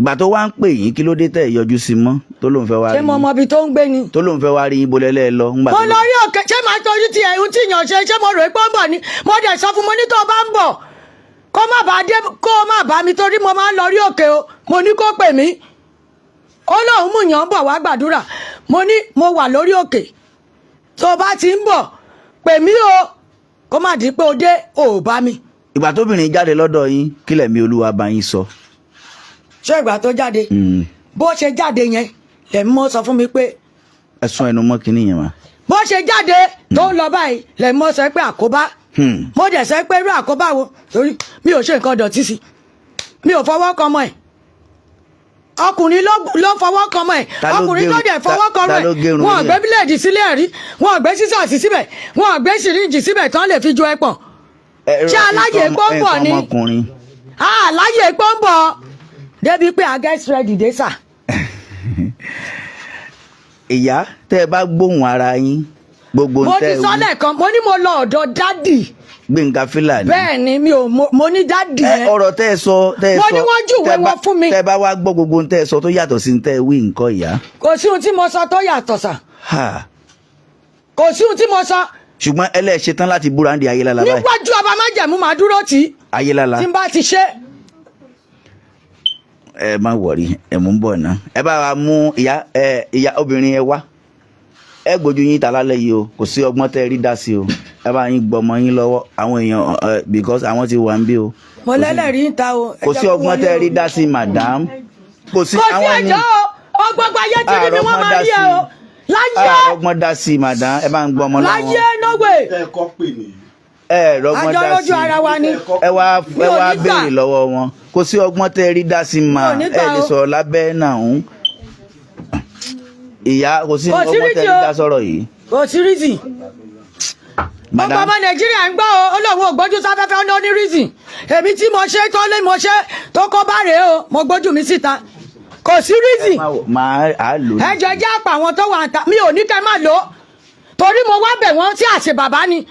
gbà tó wá ń pè yín kí ló dé tẹ̀ yọjú sí mọ́ tó lóun fẹ́ wá rí yín. ṣé mo mọ ibi tó ń gbé ni. tó lóun fẹ́ wá rí yín bolẹ́lẹ́ lọ. mo lọ rí òkè ṣé màá tọ́jú ti ẹ̀hún tí yàn ṣe ṣé mo rò pé ó ń bọ̀ ni mo dẹ̀ sọ fún mo ní tó o bá ń bọ̀ kó má bá mi torí mo máa ń lọ rí òkè o mo ní kó pè mí ó lóun mú yàn ń bọ̀ wá gbàdúrà mo ní mo wà lórí òkè tó o bá ti ń bọ̀ pè mí o kó má di pé o dé ò bá mi. ìgbà tóbìnrin jáde lọ́dọ̀ yín kí lẹ̀mí olúwa bá yín sọ. ṣé ìgbà tó jáde bó ṣe jáde yẹn lẹ̀mí mọ́ sọ fún mi pé. ẹ̀sùn ẹnu mọ́ kínní yẹn wá. bó ṣe jáde tó ń lọ báyìí lẹ̀mí mọ́ sọ pé àkóbá mo dẹ̀ sọ pé irú àkóbá wo torí mi ò ṣe nǹkan dọ̀tí sí mi ò fọwọ́ kan mọ́ ẹ̀ ọkùnrin ló fọwọ́ kan mọ́ ẹ̀ ọkùnrin tó dẹ̀ fọwọ́ kan mọ́ ẹ̀ wọn ò gbé bíléèdì sílẹ̀ rí wọn ò gbé sísọ̀sì síbẹ̀ wọn ò gbé síríǹjì síbẹ̀ tán lè fi ju ẹpọ̀n ṣé aláyè pọ́ńpọ̀ ni aláyè pọ́ńpọ̀ débi pé I get ready dé sà. ìyá tẹ́ ẹ bá gbóhùn ara yín gbogbo mo ti sọ lẹ́ẹ̀kan mo ní mo lọ ọ̀dọ̀ dádì. Gbénga Fílàní. bẹ́ẹ̀ ni mo ní dádì yẹn. ọ̀rọ̀ tẹ́ ẹ sọ mo ní wọ́n júwe wọn fún mi. tẹ́ ẹ bá wá gbọ́ gbogbo tẹ́ ẹ sọ tó yàtọ̀ sí tẹ́ ẹ wí nǹkan ìyá. kò sí ohun tí mo sọ tó yàtọ̀ sà. kò sí ohun tí mo sọ. ṣùgbọ́n ẹlẹ́ṣẹ̀ tán láti búra ń di Ayélálá báyìí. níwájú ọba májẹ̀mú màá dúró tì í. Ayélálá. tí n bá ti ṣe. ẹ má wọrí ẹ mú bọ̀ ná ẹ bá wa mú ìyá obìnrin ẹ wá ẹ gbójú yín ta lálẹ́ yìí o kò sí ọgbọ́n tẹ́ rí dá sí o ẹ bá yín gbọmọ yín lọ́wọ́ àwọn èèyàn because àwọn ti wà ń bí o. mo lẹ́lẹ̀rí ń ta o. kò sí ọgbọ́n tẹ́ rí dá sí madam. kò sí ẹjọ́ o ọgbọ́gba ayé tí ni wọ́n máa rí ẹ o láyé. ọgbọ́n dá sí madam ẹ bá ń gbọmọ lọ́wọ́. láyé nọ́wé. rọgbọ́n àjọ dá lójú sí ara wa ni. ẹ wá Mi ò ní gbà. béèrè lọ́wọ́ wọn kò sí ọgbọ́n tẹ́ rí dá sí ma Mi ò ní ẹ gbà lè o. sọ̀rọ̀ lábẹ́ náà ń ìyá kò sí Kò sí ọgbọ́n tẹ́ rídìí rí o. dá sọ̀rọ̀ yìí. kò sí reason. ọgbà ọmọ madam nàìjíríà ń gbọ́ o olóhùn ògbójú sáfẹ́fẹ́ ó ní reason èmi tí mo ṣe tó lé mo ṣe tó kó bá rèé o mo gbójú mi síta kò sí reason. máa á lò ó. ẹ jẹ́ jẹ́ àpà àwọn tó wà ta mi ò ní kẹ́ má lò ó torí mo wá bẹ̀ wọ́n tí àṣẹ bàbá ni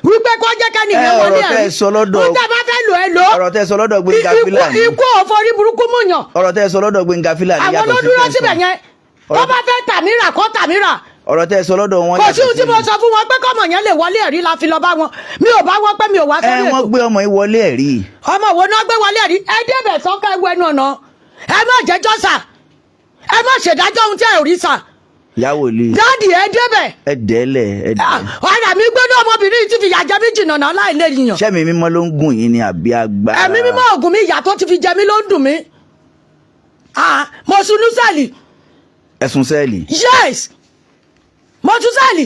wípé kó jẹ́ kẹ́ni ìwé Ẹ, wọlé ọ̀rọ̀ tẹ́ ẹ sọ lọ́dọ̀- ó tẹ́ bá fẹ́ lò ẹ lò ó. ọ̀rọ̀ tẹ́ ẹ sọ lọ́dọ̀ Gbénga Fílàní ikú òforí burúkú mú yàn ọ̀rọ̀ tẹ́ ẹ sọ lọ́dọ̀ Gbénga Fílàní àwọn yàtọ̀ ló sí dúró tẹ́ ẹ síbẹ̀ sọ. yẹn tó bá fẹ́ tàmírà kó tàmírà ọ̀rọ̀ tẹ́ ẹ sọ lọ́dọ̀ wọn kò sí ohun tí mo sọ fún wọn pé kọ́mọ yẹn lè wọlé ẹ̀rí la fi lọ bá wọn mi ò bá wọn pé mi ò wá sórí wọ́n ètò gbé ọmọ yìí wọlé ẹ̀rí ọmọ wo náà gbé wọlé ẹ̀rí ẹ débẹ̀ sọ́kà ẹwọ ẹnu ọ̀nà ẹ má jẹ́jọ́ sà ẹ má ṣèdájọ́ ohun tí ẹ ò rí sà yàwó lè dáàdì ẹ débẹ̀ ẹ dẹ́lẹ̀ ẹ dẹ́. ọ̀rẹ́ mi gbọ́dọ̀ ọmọbìnrin yìí ti fi yàjẹ́ mi jìnnà náà láì lè yìnyàn sẹ́mi mímọ́ ló ń gùn yín ni àbí agbára. ẹ̀mí mímọ́ ògùn mi ìyà tó ti fi jẹ mí ló ń dùn mí mo sunú sẹ́ẹ̀lì ẹ̀sùn sẹ́ẹ̀lì. yes mo tún sẹ́ẹ̀lì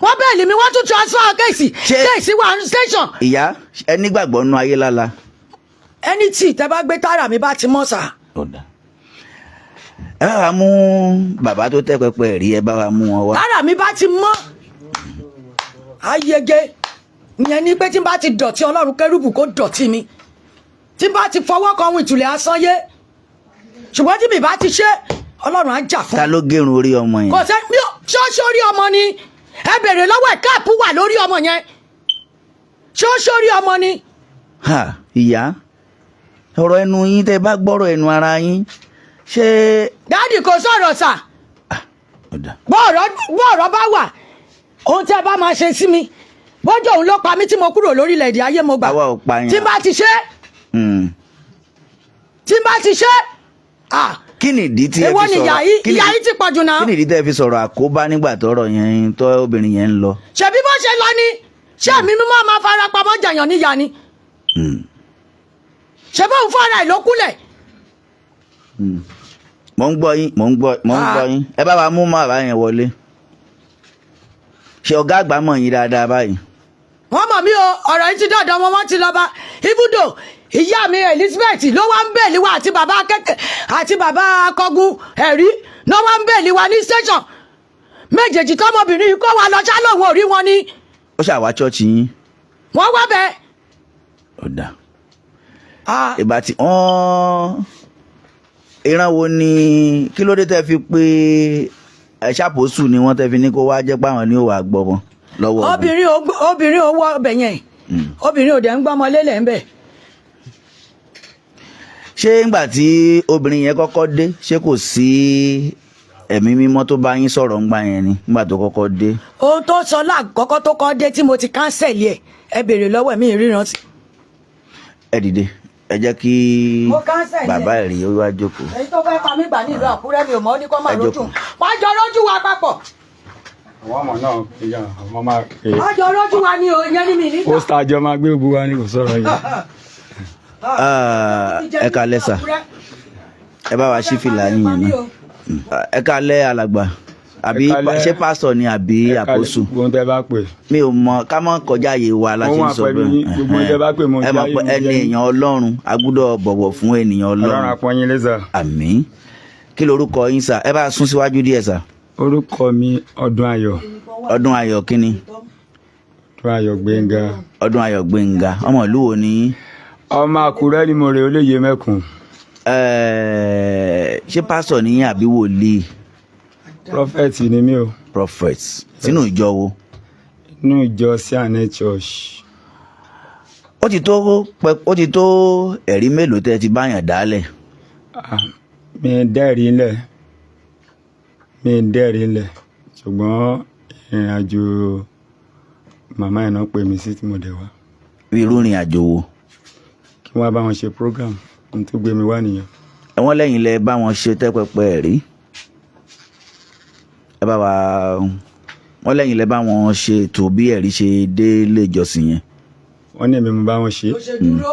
wọ́n bẹ́ẹ̀lì mi wọ́n tún transfer kéèsì Ṣé- kéèsì wà ní station ìyá ẹ nígbàgbọ́ nú ayé lála. ẹni tí tẹ bá gbé tára mi bá ti mọ́ sà ọ̀dà ẹ bá wa mú bàbá tó tẹ́ pẹpẹ rí ẹ bá wa mú wọn wá. tára mi bá ti mọ́ ayege ìyẹn ni pé tí n bá ti dọ̀tí ọlọ́run kérúbù kó dọ̀tí mi tí n bá ti fọwọ́ kan ohun ìtùlẹ̀ asán yé ṣùgbọ́n tí mi bá ti ṣe ọlọ́run á jà fún ta ló gérun orí ọmọ yẹn. kò sẹ́ mi ò ṣóṣórí ọmọ ni ẹ bèrè lọ́wọ́ ẹ̀ káàpù wà lórí ọmọ yẹn ṣóṣórí ọmọ ni ha ìyá ọ̀rọ̀ ẹnu yín tẹ́ bá gbọ́rọ̀ ẹnu ara yín ṣé. dáàdì kò sọ̀rọ̀ sà ọ̀dà bọ́ọ̀rọ̀ bá wà ohun tí ẹ bá máa ṣe sí mi bọ́jọ́ òun ló pa mí tí mo kúrò lórílẹ̀‐èdè ayé mo gbà àwa ò pa yín. tí n bá ti ṣe Hmm. tí n bá ti ṣe kí ni ìdí tí ẹ èwo fi ni ìyá sọ̀rọ̀ yìí ìyá yìí ti pọ̀jù náà kí ni ìdí tẹ́ fi sọ̀rọ̀ àkóbá nígbà tọ́rọ̀ yẹn tọ́ obìnrin yẹn ń lọ. ṣebí bó ṣe lọ ni ṣé mi mímọ́ máa fara pamọ́ jàyàn níyà ni Hmm. ṣe bóun fọ́ra ẹ̀ ló kúlẹ̀ mo ń gbọ́ yín mo ń gbọ́ yín ẹ bá wa mú mọ́ àbá yẹn wọlé ṣé ọ̀gá àgbà mọ̀ yín dáadáa báyìí. wọ́n mọ̀ mí o ọ̀rọ̀ yìí ti dọ̀dọ̀ wọn wọ́n ti lọ bá ibùdó ìyá mi Elizabeth ló wá ń bẹ̀ẹ̀lì wa àti bàbá akẹ́kẹ́ àti bàbá akọgun ẹ̀rí ló wá ń bẹ̀ẹ̀lì wa ní station méjèèjì tọmọbìnrin yìí kó wa lọ ṣálóhùn orí wọn ni ó ṣàwá ṣọ́ọ̀ṣì yín. wọ́n wá bẹ́ẹ̀. ọ̀dà ìgbà tí wọ́n ìran wo ni kí ló dé tẹ́ fi pé ṣàpòsù ni wọ́n tẹ́ fi ní kó wá jẹ́ páwọn ní òwà gbọ́ wọn lọ́wọ́ ọ̀gbìn. obìnrin ò wọ ọbẹ̀ yẹn obìnrin ò dẹ̀ ń gbọ́mọ lélẹ̀ ń bẹ̀. ṣé ńgbà tí obìnrin yẹn kọ́kọ́ dé ṣé kò sí ẹ̀mí mímọ́ tó bá yín sọ̀rọ̀ ńgbà yẹn ni ńgbà tó kọ́kọ́ dé. ohun tó sọ láàkọ́kọ́ tó kọ́ dé tí mo ti kánsẹ̀lì ẹ̀ ẹ béèrè lọ́wọ́ ẹ̀mí ìríran sí. ẹ dìde ẹ jẹ́ kí Mo cancel yẹn. bàbá ẹ̀ rí ó wá jókòó. èyí tó fẹ́ pa mí gbà ní ìlú Àkúrẹ́ mi ò mọ̀ ó ní kó má Ẹ rojú jókòó. wọ́n jọ rojú wa papọ̀ àwọn ọmọ náà ìyá àwọn máa pè é wọ́n jọ rojú wa ní o ìyẹn ní mi nígbà. pósítà àjọ máa gbé òbu wa ní kò sọ̀rọ̀ yìí. ẹ kalẹ́ sà ẹ bá wa ṣí fìlà yín yẹn náà. ẹ kalẹ́ alàgbà àbí Ẹ kalẹ́. ṣé pásítọ̀ ni àbí àpòsù gbogbo tẹ bá pè mi ò mọ ká mọ kọjá àyè wa la ṣe ń Ohun sọ àpẹẹrẹ yín, gbogbo tẹ bá pè mọ ẹ mọ̀ jáyé pé mi ẹni jẹ́ yín. èèyàn Ọlọ́run a gbọ́dọ̀ bọ̀wọ̀ fún ènìyàn Ọlọ́run Ọlọ́run apọ́yín lẹ́sà. àmín kí lorúkọ yín sà ẹ bá sún síwájú díẹ̀ sà. orúkọ mi ọdún ayọ̀ ọdún ayọ̀ kínní ọdún ayọ̀ Gbénga ọdún ayọ̀ Gbénga ọmọ ìlú wo ni yín? ọmọ Àkúrẹ́ ni mo rè olóye mẹ́kùn ṣé pásítọ̀ ni yín àbí wòlíì prọfẹ̀tì ni mí o prophet sínú ìjọ wo. inú ìjọ Siane Church. ó ti tó ẹ̀rí mélòó tẹ́ ti báyàn dálẹ̀. Ah, mi ì dẹ́rìí ńlẹ̀ ṣùgbọ́n ìrìn àjò màmá ẹ̀ náà pè mí sí tí mo dẹ̀ wá irú ìrìn àjò wo. kí wọ́n bá wọn ṣe program n tó gbé mi wá nìyẹn. ẹ̀wọ̀n lẹ́yìn lẹ bá wọn ṣe tẹ́pẹ́pẹ́ ẹ̀rí. ẹ bá wa wọ́n lẹ́yìn lẹ bá wọn ṣe ètò bí ẹ̀rí ṣe dé ilé ìjọsìn yẹn. wọ́n ní èmi mo bá wọn ṣe ó ṣe dúró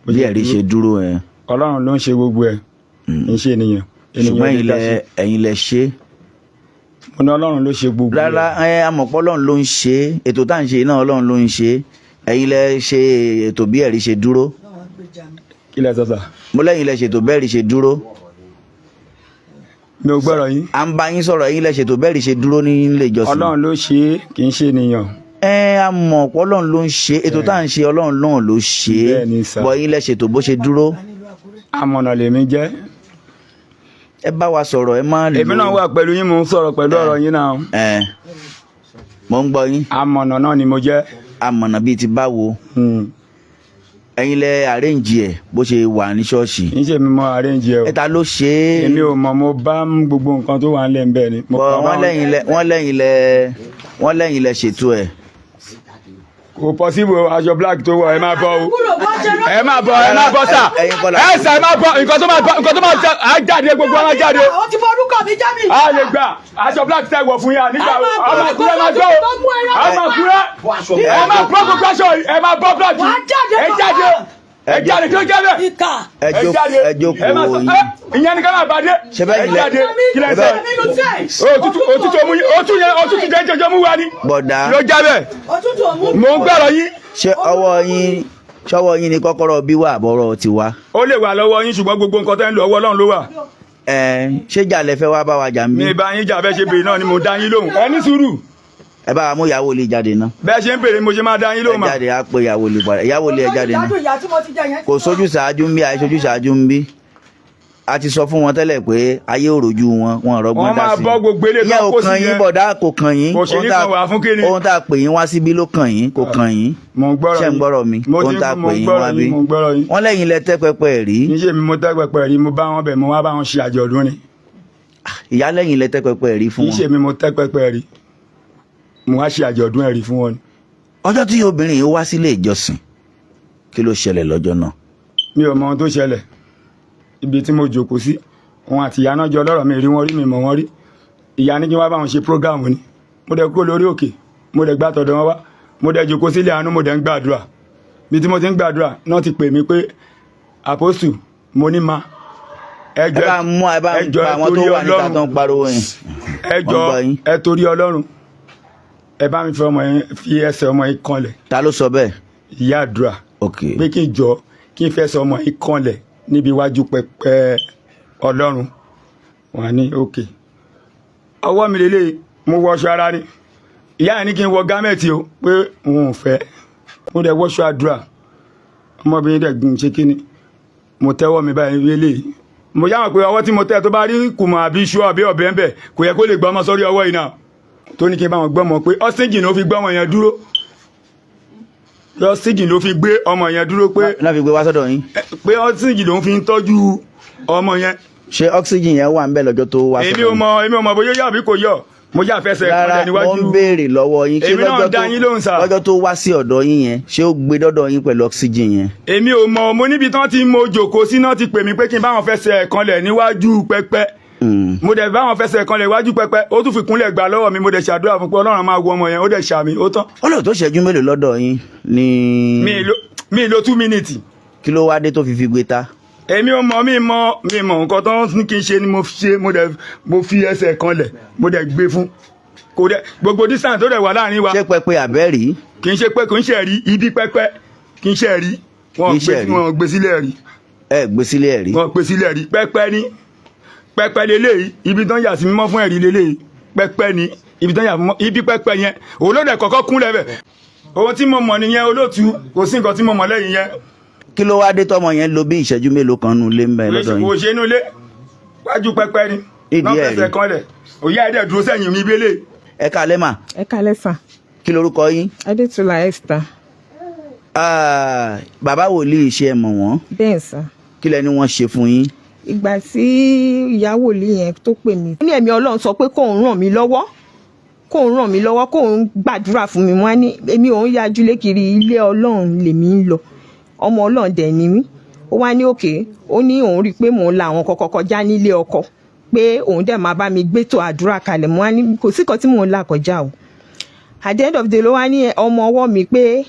bí ẹ̀rí ṣe dúró ẹ̀. Ọlọ́run ló ń ṣe gbogbo ẹ̀ kì í ṣe ènìyàn ṣùgbọ́n ló dá ṣe. ẹ̀yin lẹ ṣe. mo ní Ọlọ́run ló ṣe gbogbo rárá ẹ̀. amọ̀pọ̀ Ọlọ́run ló ń ṣe ètò tá à ń ṣe náà Ọlọ́run ló ń ṣe ẹ̀yin lẹ ṣe ètò bí ẹ̀rí ṣe dúró. kí lẹ sọ sà. mo lẹ́yìn lẹ ṣètò bẹ́ẹ̀rí ṣe dúró. mi ò gbọ́rọ̀ yín. à ń bá yín sọ̀rọ̀ ẹ̀yin lẹ ṣètò bẹ́ẹ̀rí ṣe dúró ní ilé ìjọsìn. ọlọ́run ló ṣe é kì í ṣe ènìyàn. A mọ̀ pé ọlọ́run ló ń ṣe ètò tá à ń ṣe ọlọ́run náà ló ṣe é. Bẹ́ẹ̀ni sà. bọ́ ẹ̀yin lẹ ṣètò bó ṣe dúró. amọ̀nà lèmi jẹ́. ẹ bá wa sọ̀rọ̀ ẹ má lò. èmi náà wà pẹ̀lú yín mo ń sọ̀rọ̀ pẹ̀lú ọ̀rọ̀ yín náà. mo ń gbọ́ yín. amọ̀nà náà ni mo jẹ́. amọ̀nà bíi ti báwo. ẹ̀yin lẹ àrẹ́ǹjì ẹ̀ bó ṣe wà ní ṣọ́ọ̀ṣì. kì í ṣe mi mọ àrẹ́ǹjì ẹ̀ o. ẹ̀ta ló ṣe é. èmi ò mọ̀ mo bá gbogbo nǹkan tó wà nílẹ̀ ń bẹ̀ ni. wọ́n lẹ́yìn lẹ ṣètò ẹ̀. kò pọ́sibú aṣọ black tó wọ̀ ẹ máa bọ́ o. ẹ máa bọ́ sà. ẹ sà ẹ máa bọ́ nǹkan tó máa jáde gbogbo ọmọ jáde. ó ti forúkọ mi já mi. a lè gbà aṣọ black tẹ wọ̀ fún yà nígbà ọmọ àkúrẹ́ máa gbọ́ o. ọmọ àkúrẹ́ ẹ máa bọ́ gbogbo aṣọ yìí ẹ máa bọ́ black yìí. ẹ jáde kí ló jẹ́ bẹ́ẹ̀. ẹ jókòó yín. ìyẹn ni ká máa bàdé. ẹ jáde kí lẹ sọ. òtútù jẹ́ jọjọ mú wa ni. bọ̀dá kí ló jẹ́ bẹ́ẹ̀. mo ń gbọ́rọ̀ yín. ṣé ọwọ́ yín ni kọ́kọ́rọ́ bí wà àbọ̀rọ̀ ti wá. ó lè wà lọ́wọ́ yín ṣùgbọ́n gbogbo nǹkan tẹ́ ń lò ọwọ́ Ọlọ́run ló wà. ṣé jà lẹ fẹ́ wá bá wa jà ń bí. mi bá yín jà bẹ́ẹ̀ ṣe béèrè náà ni mo dá yín lóhùn. ẹ ní sùúrù. ẹ bá wa mú ìyàwó lè jáde náà. bẹ́ẹ̀ ṣe ń béèrè mo ṣe máa dá yín lóhùn mà. ẹ jáde á pé ìyàwó lè padà ìyàwó lè jáde náà. kò sójú ṣáájú ń bí àìsójú ṣáájú ń bí. a ti sọ fún wọn tẹ́lẹ̀ pé ayé òròjú wọn rọgbọ́n dá sí. wọ́n máa bọ́ gbogbo ilé tó kó sí yẹn. ìyẹn ò kàn yín bọ̀dá kò kàn yín. kò ṣe ní kan wà fún kíni. ohun tá a pè yín wá síbí ló kàn yín kò kàn yín. ṣé ń gbọ́rọ̀ mi ohun tá a pè yín wá bí. wọ́n lẹ́yìn lẹ tẹ́ pẹpẹ rí. níṣẹ́ mi mo tẹ́ pẹpẹ rí mo bá wọn bẹ̀ mo wá bá wọn ṣe àjọ̀dún ni. ìyá lẹ́yìn lẹ tẹ́ pẹpẹ rí fún wọn. níṣẹ́ mi mo tẹ́ pẹpẹ rí mo wá ṣe àjọ̀dún ẹ̀rí fún wọn. ọjọ́ tí obìnrin yìí wá sílé ìjọsìn kí ló ṣẹlẹ̀ lọ́jọ́ náà. mi ò mọ ohun tó ṣẹlẹ̀ ibi tí mo jókòó sí wọn àti ìyá náà jọ lọ́rọ̀ mi rí wọn rí mi mọ̀ wọn rí ìyá ní kí wọ́n bá wọn ṣe prógáàmù ni mo dẹ̀ kúrò lórí òkè mo dẹ̀ gbà tọ̀dọ̀ wọn wá mo dẹ̀ jókòó sílé àánú mo dẹ̀ ń gbàdúrà bí tí mo ti ń gbàdúrà náà ti pè mí pé àpọ́sù mo ní ma ẹjọ́ ẹ torí Ọlọ́run ẹ bá mi fi ẹsẹ̀ ọmọ yìí kanlẹ̀. ta ló sọ bẹ́ẹ̀. ìyá àdúrà pé kí n jọ kí n fẹsẹ̀ ọmọ yìí kanlẹ̀ níbi iwájú pẹpẹ Ọlọ́run wọn ní òkè ọwọ́ mi lélẹ̀ mo wọṣọ ara ni ìyá yẹn ní kí n wọ gámẹ́ẹ̀tì o pé òun ò fẹ́ mo dẹ̀ wọṣọ àdúrà ọmọbìnrin dẹ̀ gùn ṣe kíni mo tẹ́wọ́ mi báyìí lélẹ̀ mo yáwọn pé ọwọ́ tí mo tẹ́ tó bá rí kùmọ̀ àbí iṣu àbí ọ̀bẹ ń bẹ̀ kò yẹ kó lè gbọ́ ọmọ sórí ọwọ́ yìí náà tó ní kí n bá wọn gbọ́mọ pé ọ́síjìn ló fi gbé ọmọ yẹn dúró ọ́síjìn ló fi gbé ọmọ yẹn dúró pé náà fi gbé wá sọ́dọ̀ yín. pé ọ́síjìn ló fi ń tọ́jú ọmọ yẹn. ṣé oxygen yẹn wà ń bẹ lọ́jọ́ tó wá sọ́dọ̀ yín. èmi ò mọ bóyá yọ àbí kò yọ mo yà fẹsẹ̀ kọlẹ̀ níwájú. rárá wọ́n ń béèrè lọ́wọ́ yín ṣé lọ́jọ́ tó wá sí ọ̀dọ̀ yín yẹn ṣé ó gbé dọ́dọ̀ yín pẹ̀lú oxygen yẹn. èmi ò mọ mo níbi tán tí mo jòkó sí náà ti pè mí pé kí n bá wọn fẹsẹ̀ kọlẹ̀ níwájú pẹpẹ mo dẹ̀ bá wọn fẹsẹ̀ kan lẹ̀ wájú pẹpẹ ó tún fi kúnlẹ̀ gbà lọ́wọ́ mi mo dẹ̀ ṣàdúrà fún pé Ọlọ́run máa wo ọmọ yẹn ó dẹ̀ ṣàmì ó tán. ó lò tó ṣẹ́jú mélòó lọ́dọ̀ yín ní. mi lo 2 minutes. kí ló wá dé tó fi gbé ta. èmi ò mọ mi mọ nǹkan tó ní kí n ṣe ni mo ṣe mo fi ẹsẹ̀ kan lẹ̀ mo dẹ̀ gbé fún kò dẹ̀ gbogbo distance tó dẹ̀ wà láàrin wa. ṣé pẹpẹ àbẹ́rí. kì í ṣe pé kì í ṣe rí ibi pẹpẹ kì í ṣe rí wọn gbé sílẹ̀ rí. ẹ gbé sílẹ̀ rí. wọn gbé sílẹ̀ rí pẹpẹ ní pẹpẹ lélẹyìí ibi tán yà sí mímọ́ fún ẹ̀rí lélẹyìí pẹpẹ ni ibi tán yà mímọ́ ibi pẹpẹ yẹn olóòdẹ kọ́kọ́ kúnlẹ̀ bẹ̀ ohun tí mo mọ̀ nìyẹn olóòtú kò sí nǹkan tí mo mọ̀ lẹ́yìn yẹn. kí ló wá dé tọmọ yẹn lò bí ìṣẹ́jú mélòó kan nù lé mbẹ lọ́dọ̀ yín. kò ṣe inú ilé wájú pẹpẹ ni ìdí ẹ̀ rí òyà ẹ̀dẹ̀ dúró sẹ́yìn mi bẹ́lẹ̀. ẹ kálẹ́ mà. ẹ kálẹ́ sà. kí lorúkọ yín. Adétúlà Esther. bàbá wòlíì ṣe é mọ̀ wọ́n. bẹ́ẹ̀ sà. kí lẹni wọ́n ṣe fún yín. ìgbà tí ìyá wòlíì yẹn tó pè mí. ó ní ẹ̀mí Ọlọ́run sọ pé kóun ràn mí lọ́wọ́ kóun gbàdúrà fún mi wọ́n á ní èmi òun yájú lékiri ilé Ọlọ́run lèmi ń lọ ọmọ Ọlọ́run dẹ̀ ni mí ó wá ní òkè ó ní òun rí i pé mò ń la àwọn kọ̀ọ̀kan kọjá nílé ọkọ pé òun dẹ̀ máa bá mi gbétò àdúrà kalẹ̀ mo wá ní kò sí kan tí mò ń là kọjá o at the end of the day ló wá ní ọmọ ọwọ́ mi pé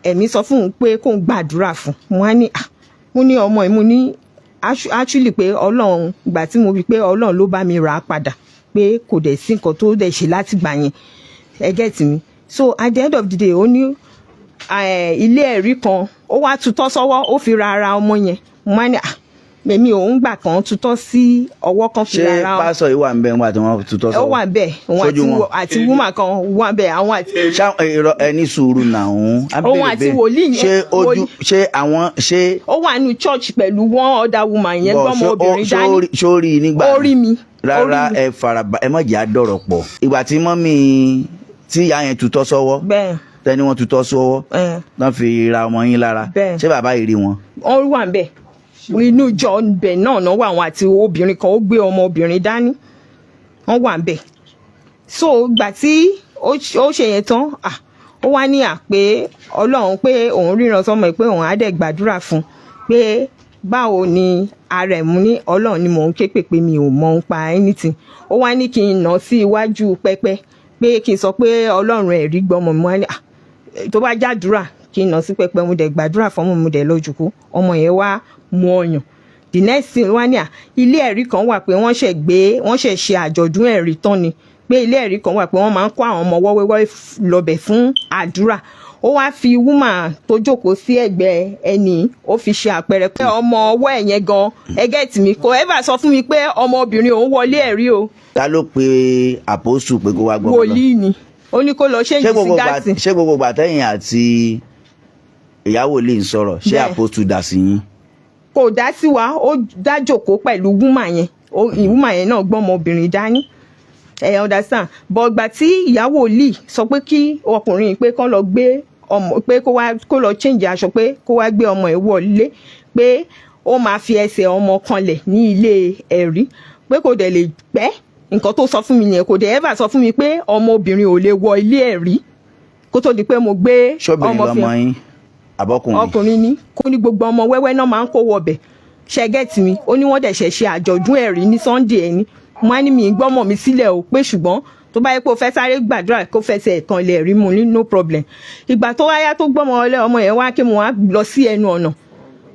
ẹ̀mí sọ fún òun pé kóun gbàdúrà fún mo wá ní mo ní ọmọ yìí mo ní actually pé Ọlọ́run ìgbà tí mo rí pé Ọlọ́run ló bá mi rà á padà pé kò dẹ̀ sí nǹkan tó dẹ̀ ṣe láti gbà yẹn ẹ get mi so at the end of the day ó ní ilé ẹ̀rí kan ó wá tutọ́ sọ́wọ́ ó fi ra ara ọmọ yẹn mo máa ní mèmi òun gbà kan tutọ́ sí ọwọ́ kan fi ra ara ṣé pásọ yìí wà ń bẹ ńgbà tí wọ́n tutọ́ sọ́wọ́ ó wà bẹ́ẹ̀ òun àti wúmà kan wà bẹ́ẹ̀ àwọn àti. ẹni sùúrù náà òun àti wòlíì yẹn ṣé ó wà nínú church pẹ̀lú one other woman yẹn gbọ́mọ obìnrin dání. sórí nígbà ó rí mi. rárá ẹ faraba ẹ má jẹ́ àdọ̀rọ̀ pọ̀ ìgbà tí mọ́mí tí ìyá yẹn tutọ́ sọ́wọ́ tẹ́ni wọ́n tutọ́ sọ́wọ́ tán fi ra ọmọ yín lára ṣé bàbá yìí rí wọn. wọ́n wà bẹ́ẹ̀ inú ìjọ bẹ̀ náà wà wọn àti obìnrin kan ó gbé ọmọ obìnrin dání wọ́n wà bẹ́ẹ̀ so ìgbà tí ó ṣe yẹn tán ó wá ní pé Ọlọ́run pé òun ríran sọmọ pé òun á dẹ̀ gbàdúrà fún pé báwo ni ara ẹ̀ mú ní Ọlọ́run ni mò ń ké pè pé mi ò mọ̀ ń pa anything ó wá ní kí n nà sí iwájú pẹpẹ pé kí n sọ pé Ọlọ́run ẹ̀rí gbọ́mọ mi wá ní tó bá jádùúrà kí n nà sí pẹpẹ mo dẹ̀ gbàdúrà fọmọ mo dẹ̀ lọ jùkú ọmọ yẹn wá mú ọyàn the next thing wá ní ilé ẹ̀rí kan wà pé wọ́n ṣẹ̀ ṣe àjọ̀dún ẹ̀rí tán ni pé ilé ẹ̀rí kan wà pé wọ́n máa ń kó àwọn ọmọ wọ́wẹ́wọ́ lọ́bẹ̀ fún àdúrà ó wá fi wúmà tó jókòó sí ẹ̀gbẹ́ ẹni ó fi ṣe àpẹẹrẹ pé ọmọ ọwọ́ ẹ̀ yẹn gan ẹgẹ́ tì mí kò ẹ́bà sọ fún mi pé ọmọbìnrin òun wọlé ẹ̀rí o. ta ló pe àpòsù pé kó wá gbọ́ wòlíì ni ó ní kó lọ ṣe yìí sí gáàsì. ṣé gbogbo gbàtẹ́yìn àti ìyàwó lè ń sọ̀rọ̀ ṣé àpòsù dà sí yín. kò dá sí wa ó dá jókòó pẹ̀lú wúmà yẹn wúmà yẹn náà gbọ́ ọmọbìnrin dání understand but ìgbà tí ìyàwó lì sọ pé kí ọkùnrin pé kó lọ gbé ọmọ pé kó lọ change aṣọ pé kó wá gbé ọmọ ẹ̀ wọlé pé ó máa fi ẹsẹ̀ ọmọ kanlẹ̀ ní ilé ẹ̀rí pé kò dẹ̀ lè pẹ́ nǹkan tó sọ fún mi nìyẹn kò dẹ̀ ever sọ fún mi pé ọmọbìnrin ò lè wọ ilé ẹ̀rí kó tó di pé mo gbé ọmọ fi hàn ọkùnrin ní kó ní gbogbo ọmọ wẹ́wẹ́ náà máa ń kó wọbẹ̀ ṣẹ́gẹ́tì mi ó ní wọ́n dẹ̀ ṣẹ̀ ṣe àjọ̀dún ẹ̀rí ní Sunday ẹni mo á ní mi gbọ́mọ̀ mi sílẹ̀ o pé ṣùgbọ́n tó bá yẹ kó fẹ́ sáré gbàdúrà kó fẹsẹ̀ ẹ̀kan ilẹ̀ rí mu ní no problem ìgbà tó wáyá tó gbọ́mọ ọlẹ́ ọmọ yẹn wá kí mo wá lọ sí ẹnu ọ̀nà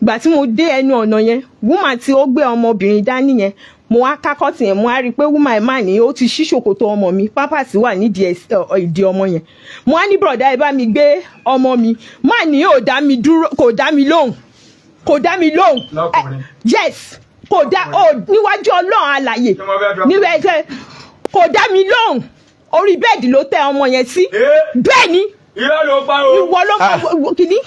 ìgbà tí mo dé ẹnu ọ̀nà yẹn wúmà tí ó gbé ọmọbìnrin dání yẹn mo wá kákọ́tì yẹn mo wá rí i pé wúmà ẹ̀ máa ní ó ti ṣí ṣòkòtò ọmọ mi pápásì wà nídìí ìdí ọmọ yẹn mo wá ní bọ̀dá ẹ bá mi gbé ọmọ mi máa ní kò dá mi lóhùn yes kò dá níwájú Ọlọ́run alààyè níbẹ̀ ṣe kò dá mi lóhùn orí bẹ́ẹ̀dì ló tẹ ọmọ yẹn sí bẹ́ẹ̀ ni ìwọ ló kọ kìíní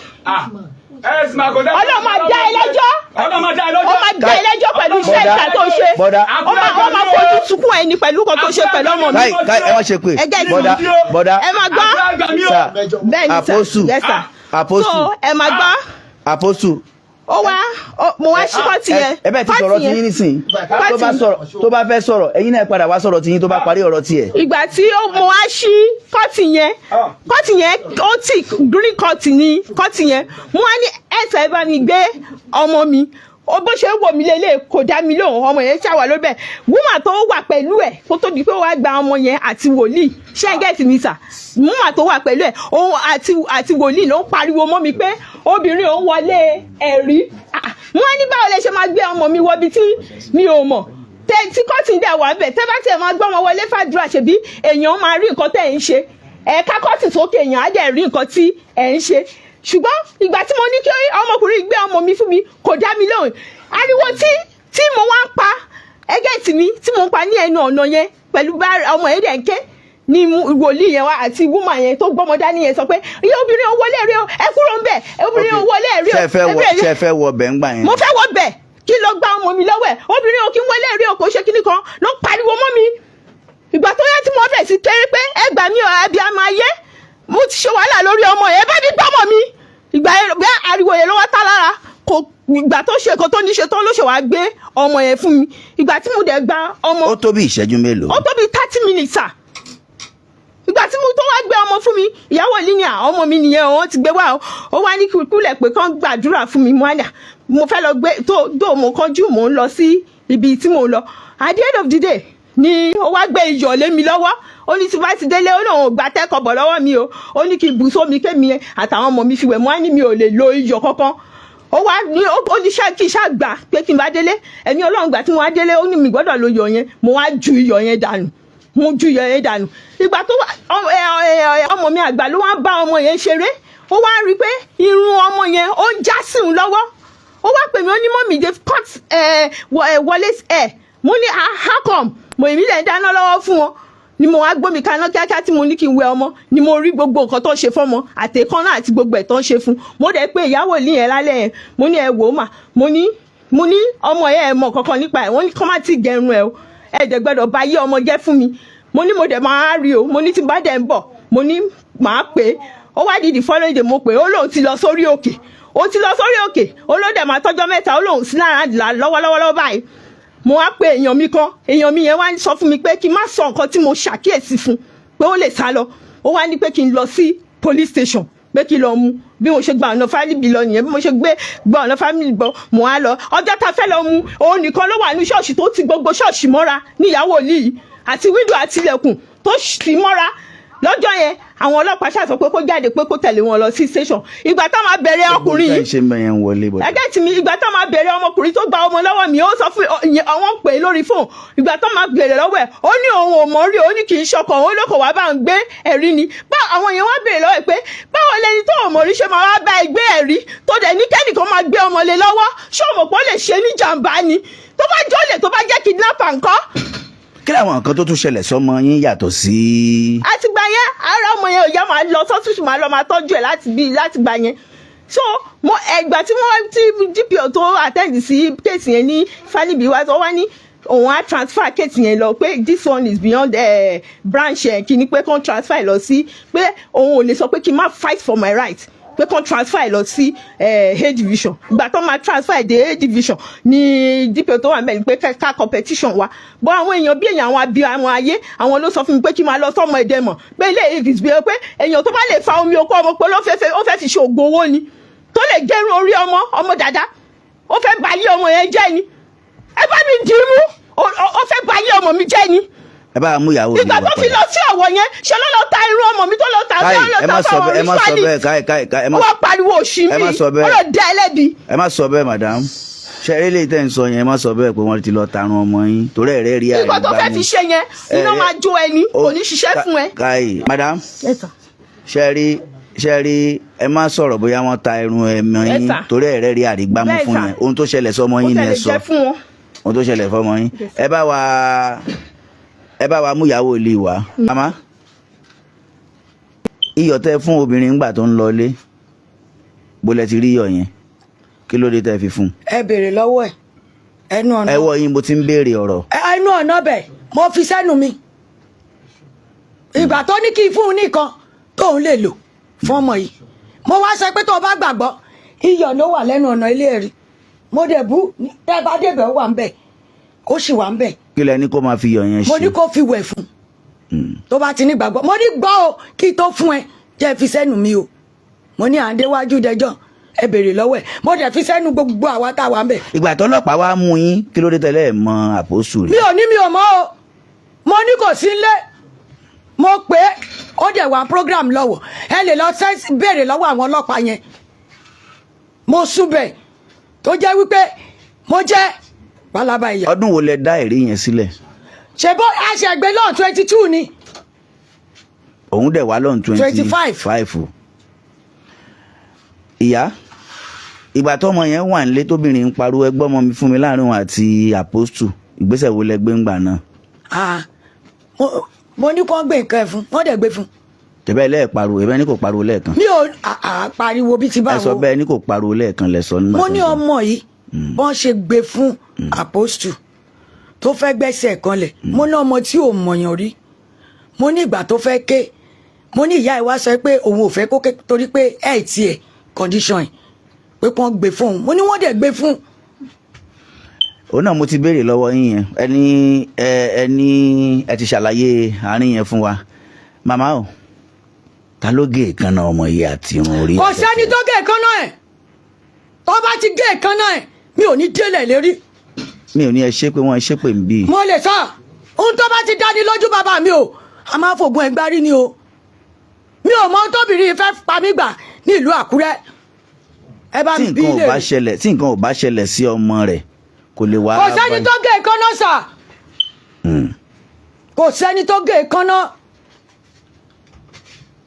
Ọlọ́run máa dá ẹ lẹ́jọ́ ó máa dá ẹ lẹ́jọ́ pẹ̀lú iṣẹ́ ìta tó ṣe ó máa fojú sunkún ẹni pẹ̀lú kan tó ṣe pẹ̀lú ọmọ mi ẹ má ṣe pé bọ́dà ẹ máa gbọ́ bẹ́ẹ̀ ni sà so ẹ máa gbọ́ àpòsù ó wá mo wá ṣíkọ́ ti yẹn ẹ bẹ́ẹ̀ ti sọ̀rọ̀ tí yín nísìn tó bá fẹ́ sọ̀rọ̀ ẹ̀yin náà padà wá sọ̀rọ̀ tí yín tó bá parí ọ̀rọ̀ tiẹ̀. ìgbà tí mo wá ṣí kọ́ọ̀tì yẹn ó tì green kọ́ọ̀tì ni kọ́ọ̀tì yẹn mo wá ní ẹsẹ̀ bá mi gbé ọmọ mi ó bó ṣe ń wò mí lélẹ̀ kò dá mi lóhùn ọmọ yẹn ṣàwà ló bẹ̀ wúmà tó wà pẹ̀lú ẹ̀ kó tó di pé wàá gba ọmọ yẹn àti wòlíì ṣẹ́gẹ́tì mi sà wúmà tó wà pẹ̀lú ẹ̀ òun àti wòlíì ló ń pariwo mọ́ mi pé obìnrin òun wọlé ẹ̀rí wọ́n ní báwo lẹ ṣe máa gbé ọmọ mi wọbi tí mi ò mọ̀ tí kọ́tì dẹ̀ wà bẹ̀ tẹ́ bá tẹ̀ máa gbọ́ ọmọ wọlé fàdúrà ṣebí èèyàn máa rí nǹkan tẹ̀ ń ṣe ẹ̀ka kọ́tì sókè èèyàn á dẹ̀ rí nǹkan tí ẹ̀ ń ṣe ṣùgbọ́n ìgbà tí mo ní kí ọmọkùnrin gbé ọmọ mi fún mi kò dá mi lóhùn ariwo tí mo wá ń pa ẹgẹ́tì mi tí mo ń pa ní ẹnu ọ̀nà yẹn pẹ̀lú bá ọmọ yẹn dẹ̀ ń ké ní wòlíì yẹn wá àti wúmà yẹn tó gbọ́mọ dání yẹn sọ pé iye obìnrin ò wọlé rí o ẹ kúrò ń bẹ̀ obìnrin ò wọlé rí o. ṣe fẹ́ wọ bẹ̀ ń gbà yẹn. mo fẹ́ wọ bẹ̀ kí ló gba ọmọ mi lọ́wọ́ ẹ̀ obìnrin ò kí ń wọlé rí o kò ṣe kíní kan ló pariwo mọ́ mi ìgbà tó yẹ tí mo bẹ̀ sí kéré pé ẹ gbà mí ọ ẹbí a máa yé mo ti ṣe wàhálà lórí ọmọ yẹn bá mi gbọ́mọ mi ìgbà yẹn bẹ́ẹ̀ ariwo yẹn ló wá tá lára kò ìgbà tó ṣe nǹkan tó ní ṣe tán ló ṣe wá gbé ọmọ yẹn fún mi ìgbà tí mo dẹ̀ gba ọmọ. ó tó bí ìṣẹ́jú mélòó. ó tó bí 30 minutes sà ìgbà tí mo tó wá gbé ọmọ fún mi ìyàwó líyàn ọmọ mi nìyẹn wọ́n ti gbé wá ó wá ní kúlẹ̀ pé kán gbàdúrà fún mi mo fẹ́ lọ gbé tó mo kánjú mò ń lọ sí ibi tí mo lọ at the end of the day ni ó wá gbé iyọ̀ lé mi lọ́wọ́ ó ní tí bá ti délé ó lóun ò gbà tẹ́kọ̀ bọ̀ lọ́wọ́ mi o ó ní kí n bù sómi kémi àtàwọn ọmọ mi fi wẹ̀ mo á ní mi ò lè lo iyọ̀ kankan ó wá ní ó ní kí n ṣáà gbà pé kí n bá délé ẹ̀mí Ọlọ́run gbà tí mo wá délé ó ní mi gbọ́dọ̀ lo iyọ̀ yẹn mo wá ju iyọ̀ yẹn dànù mo ju iyọ̀ yẹn dànù ìgbà tó ọmọ mi àgbà ló wá bá ọmọ yẹn ṣeré ó wá rí i pé irun ọmọ yẹn ó ń já sí òun lọ́wọ́ ó wá pè mí ó ní mọ́mì they cut Wọlé's hair mo ní how come mo èmi lè dáná lọ́wọ́ fún wọn ni mo wá gbómi kaná kíákíá tí mo ní kí n wẹ ọmọ ni mo rí gbogbo nǹkan tó ń ṣe fọ́mọ àtẹ̀kánná àti gbogbo ẹ̀ tó ń ṣe fún mo dẹ̀ pé ìyàwó ní yẹn lálẹ́ yẹn mo ní ẹ wò ó mà mo ní ọmọ yẹn ẹ mọ̀ kankan nípa ẹ̀ wọ́n ní kọ́ má ti gẹrun ẹ o ẹ dẹ̀ gbọ́dọ̀ bá yé ọmọ jẹ́ fún mi mo ní mo dẹ̀ máa rí o mo ní tí bá dẹ̀ ń bọ̀ mo ní màá pè é ó wá di the following day mo pè é ó lóun ti lọ sórí òkè ó ti lọ sórí òkè ó ló dẹ̀ máa tọ́jọ́ mẹ́ta ó lóun sí lára lọ́wọ́lọ́wọ́ báyìí mo wá pé èèyàn mi yẹn wá sọ fún mi pé kí n má sọ nǹkan tí mo ṣàkíyèsí fún pé ó lè sá lọ ó wá ní pé kí n lọ sí police station pé kí n lọ mú bí mo ṣe gba ọ̀nà fámìlì lọ nìyẹn bí mo ṣe gba ọ̀nà fámìlì bọ̀ mo wá lọ ọjọ́ tá a fẹ́ lọ mú òun nìkan ló wà ní ṣọ́ọ̀ṣì tó ti gbogbo ṣọ́ọ̀ṣì mọ́ra níyàwó yìí àti wíńdò àti ilẹ̀kùn tó ti mọ́ra lọ́jọ́ yẹn àwọn ọlọ́pàá ṣàṣọ pé kó jáde pé kó tẹ̀lé wọn lọ sí station ìgbà tá máa bẹ̀rẹ̀ ọkùnrin yìí ẹgẹ́ tí mi ìgbà tá máa bẹ̀rẹ̀ ọmọkùnrin tó gba ọmọ lọ́wọ́ mi ó sọ fún àwọn pè lórí fóònù ìgbà tá máa bẹ̀rẹ̀ lọ́wọ́ ẹ̀ ó ní òun ò mọ̀ rí ó ní kì í ṣọkọ̀ òun lóko wá bá ń gbé ẹ̀rí ni bá àwọn yẹn wá bẹ̀rẹ̀ lọ́wọ́ ẹ̀ pé báwo lẹni tó ò mọ̀ rí ṣe máa wá bá ẹgbẹ́ ẹ̀rí tó dẹ̀ ní kẹ́nìkan máa gbé ọmọ lé lọ́wọ́ ṣé òmò pọ̀ lè ṣe ní jàǹbá ni tó bá jọ́lẹ̀ tó bá jẹ́ kidnapper ńkọ́. kí làwọn nǹkan tó tún ṣẹlẹ̀ sọ́mọ yín yàtọ̀ sí. àtìgbà yẹn ara ọmọ yẹn ò yá máa lọ sọ́túnṣù máa lọ máa tọ́jú ẹ̀ láti gbà yẹn so mo ẹgbà tí wọ́n ti DPO tó attend sí kéèsì yẹn ní Fálíbì wá sọ wá ní òun á transfer kéèsì yẹn lọ pé this one is beyond branch kìíní pé kàn transfer lọ sí pé òun ò lè sọ pé kí n má fight for my right pé kàn transfer lọ sí A division ìgbà tó máa transfer dé A division ní DPO tó wà mẹ́rin pé ká competition wa bọ́ àwọn èèyàn bí èèyàn àwọn abí àwọn ayé àwọn ló sọ fún mi pé kí n máa lọ sọ́mọ ẹ̀dẹ̀ mọ̀ pé ilé ìgbìsí pé èèyàn tó bá lè fa omi okó ọmọ pé ó fẹ́ fi ṣe ògùn owó ni tó lè gẹrun orí ọmọ dada ó fẹ́ bà yé ọmọ yẹn jẹ́ ni ẹ bá mi dìímú ó fẹ́ bà yé ọmọ mi jẹ́ ni. ẹ bá mú ìyàwó mi. ìgbà tó fi lọ sí ọ̀wọ̀ yẹn ṣe ló lọ ta irun ọmọ mi tó lọ ta sí ọ̀yọ́ ta fáwọn orí fáìlì wọ́n pariwo òṣì mi ọ̀rọ̀ da ẹlẹ́bi. ẹ má sọ bẹ́ẹ̀ madam ṣe eré lè tẹ́ ń sọ yẹn ẹ má sọ bẹ́ẹ̀ pé wọ́n ti lọ tarun ọmọ yín torí ẹ̀rẹ́ rí àyè gbámú. ìgbà tó fẹ́ fi ṣe yẹn iná máa jó ẹni kò ní ṣiṣẹ́ fún ẹ. káyì madam ṣe rí ẹ má sọ̀rọ̀ bóyá wọ́n ta irun ẹ̀mọ yín torí ẹ̀rẹ́ rí àyè gbámú fún yẹn ohun tó ṣẹlẹ̀ sọmọ yín ni ẹ sọ ohun tó ṣẹlẹ̀ fọmọ yín ẹ bá wa mú ìyàwó ilé wa. màmá iyọ̀ tẹ́ fún obìnrin ńgbà tó ń lọlé bólẹ̀ ti rí iyọ̀ yẹn kí ló dé tẹ́ fi fún. ẹ béèrè lọ́wọ́ ẹ̀ ẹnu ọ̀nà. ẹ wọ yín mo ti ń béèrè ọ̀rọ̀. ẹnu ọ̀nà bẹ̀ mo fi sẹ́nu mi ìgbà tó ní kí n fún un nìkan tóun lè lò fún ọmọ yìí mo wá sọ pé tó o bá gbàgbọ́ iyọ̀ ló wà lẹ́nu ọ̀nà ilé ẹ̀rí mo dẹ̀ bú tẹ́ bá débẹ̀ ó wà ń bẹ̀ ó sì wà ń bẹ̀. kí lẹ ní kó máa fi iyọ̀ yẹn ṣe. mo ní kó fi wẹ̀ fún tó bá ti ní gbàgbọ́ mo ní gbọ́ o kí tó fún ẹ jẹ́ fi sẹ́nu mi o mo ní à ń déwájú dẹjọ́ ẹ béèrè lọ́wọ́ ẹ̀ mo dẹ̀ fi sẹ́nu gbogbo àwa tá a wà ń bẹ̀. ìgbà tọ́lọ́pàá wá mú yín kí ló dé tẹ́lẹ̀ ẹ̀ mọ àpòsù rẹ̀. mi ò mọ̀ o mo ní kò sí ilé mo pé ó dẹ̀ wá program lọ́wọ́ ẹ lè lọ béèrè lọ́wọ́ àwọn ọlọ́pàá yẹn mo súnbẹ̀ tó jẹ́ wípé mo jẹ́ pálábá ìyá. ọdún wo lẹ dá èrè yẹn sílẹ̀. ṣe bó aṣègbè lọ́n 22 ni. òun dẹ̀ wá lọ́n 25. ìyá ìgbà tọ́mọ yẹn wà nílé tóbìnrin ń pariwo ẹgbẹ́ ọmọ mi fún mi láàrin òun àti àpòstù ìgbésẹ̀ wo lẹ gbé ńgbà náà. mo ní kó gbé nǹkan ẹ̀ fún wọ́n dẹ̀ gbé fún. tẹ̀bẹ́ ilé ẹ̀ pariwo ẹ̀bẹ́ ní kò pariwo lẹ́ẹ̀kan. mi ò pariwo bí ti báwo. ẹ sọ bẹ́ẹ̀ ní kò pariwo lẹ́ẹ̀kan lẹ sọ nígbà tó ń sọ. mo ní ọmọ yìí bọ́n ṣe gbé fún àpòstù tó fẹ́ gbẹ́sẹ̀ kan lẹ̀ mo ní ọmọ tí ò mọ̀yàn rí mo ní ìgbà tó fẹ́ ké mo ní ìyá ẹ̀ wá sọ pé òun ò fẹ́ kó ké torí pé ẹ̀ tiẹ̀ condition ẹ̀ pé kí wọ́n gbé fún òun mo ní wọ́n dẹ̀ gbé fún. òun náà mo ti béèrè lọ́wọ́ yín yẹn ẹ ti ṣàlàyé àárín yẹn fún wa màmá o ta ló gé èékánná ọmọ yìí àti irun orí. kò sẹ́ni tó gé èékánná ẹ̀ tó bá ti gé èékánná ẹ̀ mi ò ní délẹ̀ lérí. mi ò ní ẹ ṣe pé wọ́n ṣe pé ń bí. mo lè sọ ohun tó bá ti dání lójú bàbá mi o a máa fògùn ẹgbárí ni o mi ò mọ ohun tóbìnrin fẹ́ pa mí gbà ní ìlú Àkúrẹ́. ẹ bá mi bí lè. tí nǹkan ò bá ṣẹlẹ̀ sí ọmọ rẹ̀ kò lè wá. kò sẹ́ni tó gé èékánná sà kò sẹ́ni tó gé èékánná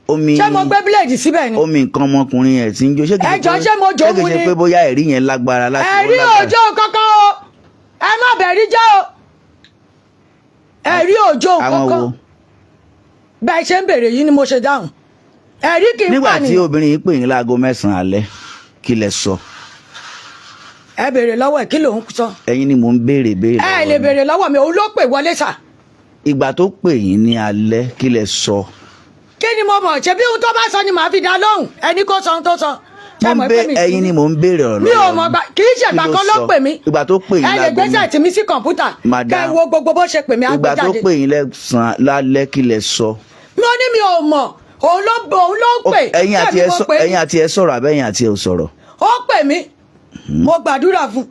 omi ṣé mo gbé bíléèdì síbẹ̀ ni. omi nǹkan ọmọkùnrin ẹ̀ tí ń jó. ẹ jọ ṣé mo jó mu ni. ṣé kìí ṣe pé bóyá ẹ̀rí yẹn lágbára láti. ẹ̀rí òjò kankan o ẹ má bẹ̀rí jẹ́ o ẹ̀rí òjò kankan bẹ́ẹ̀ ṣe ń bèrè yìí ni mo ṣe dáhùn ẹ̀rí kì í nígbà pàní. tí obìnrin yìí pè yín láago 9 alẹ́ kí lẹ sọ. ẹ bèrè lọ́wọ́ ẹ̀ kí ló ń sọ. ẹ̀yin ni mò ń béèrè ẹ lè bèrè lọ́wọ́ mi òun ló pè wọlé sà. ìgbà tó pè yín ní alẹ́ kí lẹ sọ. kí ni mo mọ̀ ṣe bí ohun tó bá sọ ni màá fi dá lóhùn ẹni kó sọ ohun tó sọ. ẹ̀yin ni mò ń béèrè ọ̀rọ̀ lọ́wọ́ mi ò mọ̀ gbà kì í ṣe ìgbà kan ló pè mí. ìgbà tó pè yín ẹ lè gbéṣẹ́ tì mí sí kọ̀ǹpútà kẹ́ ẹ wo gbogbo bó ṣe pè mí ìgbà tó àgbéjáde. pè yín lálẹ́ kí lẹ sọ. mo ní mi ò mọ̀ òun ló pè. ẹ̀yin àti ẹ sọ̀rọ̀ àbẹ́yìn àti ẹ ò sọ̀rọ̀. ó pè mí mo gbàdúrà fún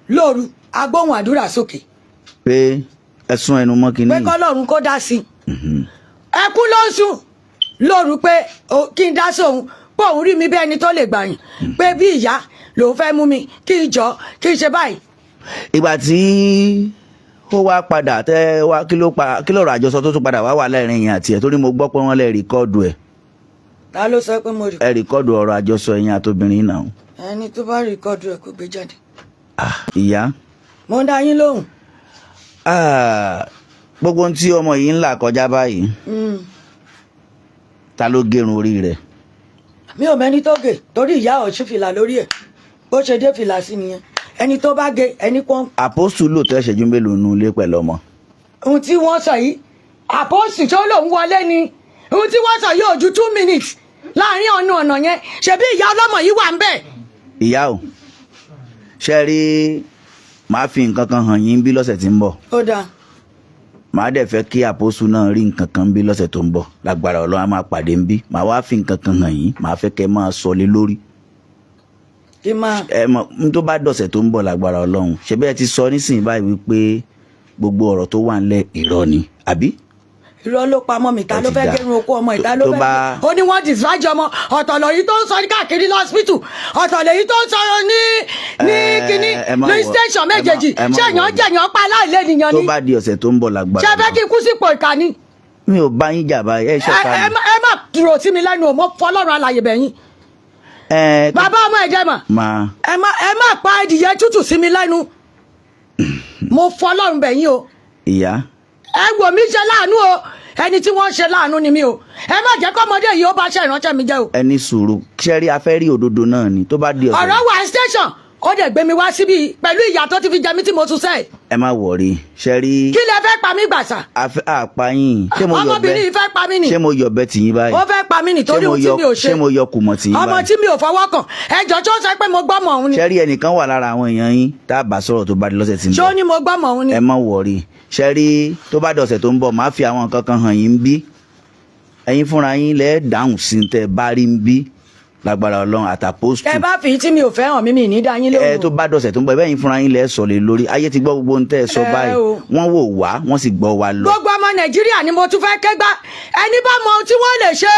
lóru agbóhùn àdúrà sókè. pé ẹ̀sùn ẹnu mọ́ kínní. pé kọ́lọ́run kó dá sí i. ẹkún ló ń sùn lóru pé kí n dá sóhun pé òun rí mi bí ẹni tó lè gbàyàn pé bí ìyá lòun fẹ́ mú mi kí n jọ kí n ṣe báyìí. ìgbà tí ó wá padà tẹ wá kí lọ́rọ̀ àjọsọ tó tún padà wá wà lẹ́rìn yẹn àti ẹ̀ torí mo gbọ́ pé wọ́n lè rìkọ́ọ̀dù ẹ̀. ta ló sọ pé mo rí. ẹ rìkọ́ọ̀dù ọ̀rọ̀ àjọsọ ẹ̀yin àtobìnrin náà. ẹni tó bá rìkọ́ọ̀dù ẹ̀ kó gbé jáde. ìyá. mo ń dá yín lóhùn. gbogbo ohun tí ọmọ yìí ń là kọjá báyìí ta ló gérun orí rẹ̀. mi ò mẹ́ni tó gé torí ìyá ọ̀ṣun fìlà lórí ẹ̀ bó ṣe dé fìlà sí nìyẹn ẹni tó bá gé ẹni kan. àpòsù lò tó ṣẹ́jú mélòó nù ilé pẹ̀lú ọmọ. ohun tí wọ́n sọ yìí àpòsù tó lòún wọlé ni ohun tí wọ́n sọ yìí ò ju 2 minutes láàrin ọ̀nà yẹn ṣebí ìyá ọlọ́mọ yìí wà ń bẹ̀. ìyá o ṣe rí màá fi nǹkan kan hàn yín bí lọ́sẹ̀ tí ń bọ̀. ó dáa. màá dẹ̀ fẹ́ kí àpòsù náà rí nǹkan kan bí lọ́sẹ̀ tó ń bọ̀ lágbára Ọlọ́run á máa pàdé ń bí màá wá fi nǹkan kan hàn yín màá fẹ́ kẹ́ máa sọ lé lórí. ẹ mọ̀ n tó bá dọ̀sẹ̀ tó ń bọ̀ lágbára Ọlọ́run ṣe bẹ́ẹ̀ ti sọ nísìnyí báyìí wípé gbogbo ọ̀rọ̀ tó wà ńlẹ̀ irọ́ ni àbí. irọ́ ló pamọ́ mi ta ló fẹ́ gẹ́rùn okó ọmọ ìta ló fẹ́ ó ní wọ́n discharge ọmọ ọ̀tọ̀ lọ́yìn tó ń sọ káàkiri lọ́sibítù ọ̀tọ̀ lẹ́yìn tó ń sọ ní kíní ní station méjèèjì ṣé èèyàn jẹ̀yàn pa aláìlẹ́ nìyàn ni. tó bá di ọ̀sẹ̀ tó ń bọ̀ lágbára. ṣé fẹ́ kí n kú sípò ìkà ni. mi ò bá yín jà báyìí ẹ ṣọ̀ká ni. ẹ má dúró sí mi lẹ́nu o mo fọlọ́run alàyè bẹ̀yìn. bàbá ọmọ ẹ̀jẹ̀ mà ẹ má pa ẹdìyẹ tútù sí mi lẹ́nu mo fọlọ́run bẹ̀yìn o. ìyá. ẹ wò mí ṣe láàánú o ẹni tí wọ́n ṣe láàánú ni mí o ẹ má jẹ́ kọ́mọdé yìí ó bá ṣe ìránṣẹ́ mi jẹ́ o. ẹni sùúrù ṣẹ́rí afẹ́ rí òdodo náà ni tó bá di ọ̀sẹ̀. ọ̀rọ̀ wà station ó dẹ̀ gbé mi wá síbi pẹ̀lú ìyà tó ti fi jẹ mí tí mo tún sẹ́ẹ̀. ẹ má wọrí ṣẹ́rí. kí lẹ fẹ́ pa mí gbàsà. àpáyín ọmọbìnrin yìí fẹ́ pa mí nì. ṣé mo yọ̀bẹ tì yín báyìí. ó fẹ́ pa mí nì torí ohun tí mi ò ṣe. ṣé mo yọ kùmọ̀ tì yín báyìí. ọmọ tí mi ò fọwọ́ kàn ẹjọ́ tó sọ pé mo gbọ́mọ òun ni. ṣẹ́rí ẹnìkan wà lára àwọn èèyàn yín tá a bá sọ̀rọ̀ tó bá di lọ́sẹ̀ tí ń bọ̀. ṣé ó ní mo gbọ́mọ òun ni. ẹ má wọrí ṣẹ́rí tó bá dọ̀sẹ̀ tó ń bọ̀ máa fi àwọn nǹkan kan hàn yín bí ẹ̀yin fúnra yín lẹ dáhùn sí tẹ́ bá rí ń bí lágbára Ọlọ́run àtàpọ́sítù. ẹ bá fi tí mi ò fẹ́ hàn mí mi ní dá yín lóhùn. ẹ tó bá dọ̀sẹ̀ tó ń bọ̀ ẹ̀yin fúnra yín lẹ sọ lé lórí ayé ti gbọ́ gbogbo ohun tẹ́ ẹ sọ báyìí wọ́n wò wá wọ́n sì gbọ́ wa lọ. gbogbo ọmọ Nàìjíríà ni mo tún fẹ́ kẹ́gbá ẹni bá mọ ohun tí wọ́n lè ṣe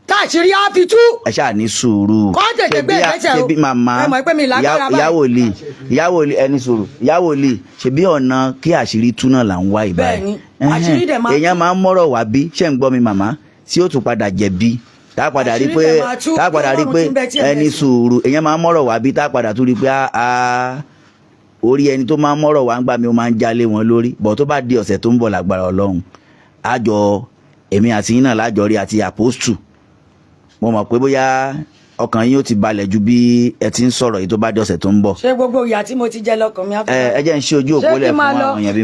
táàṣírí á fi tú. ẹ ṣáà ní sùúrù. kọ́ tètè gbé ìgbésẹ̀ o ṣebí màmá ẹ mọ̀ pé mi lágbára báyìí. ìyàwó lè ẹni sùúrù ìyàwó lè ṣebí ọ̀nà kí àṣírí tú náà là ń wá ìbáyìí. bẹ́ẹ̀ni àṣírí dẹ̀ máa tú. èèyàn máa ń mọ́rọ̀ wá bí ṣé ń gbọ́ mi màmá tí ó tún padà jẹ̀bi tá a padà rí pé ẹni sùúrù èèyàn máa ń mọ́rọ̀ wá bí tá a padà tún rí pé orí ẹni tó máa ń mọ́rọ̀ wá ń gbà mí ó máa ń jalè wọn lórí bọ̀ tó bá di ọ̀sẹ̀ tó ń bọ̀ lágbára Ọlọ́run àjọ èmi àti yín náà lájọ rí àti àpòstù mo mọ̀ pé bóyá ọkàn yín ó ti balẹ̀ ju bí ẹ ti ń sọ̀rọ̀ yìí tó bá di ọ̀sẹ̀ tó ń bọ̀. ṣé gbogbo ìyà tí mo ti jẹ lọ́kàn mi á fẹ́. ẹ jẹ́ ń ṣe ojú òpó lẹ̀ fún àwọn èèyàn bí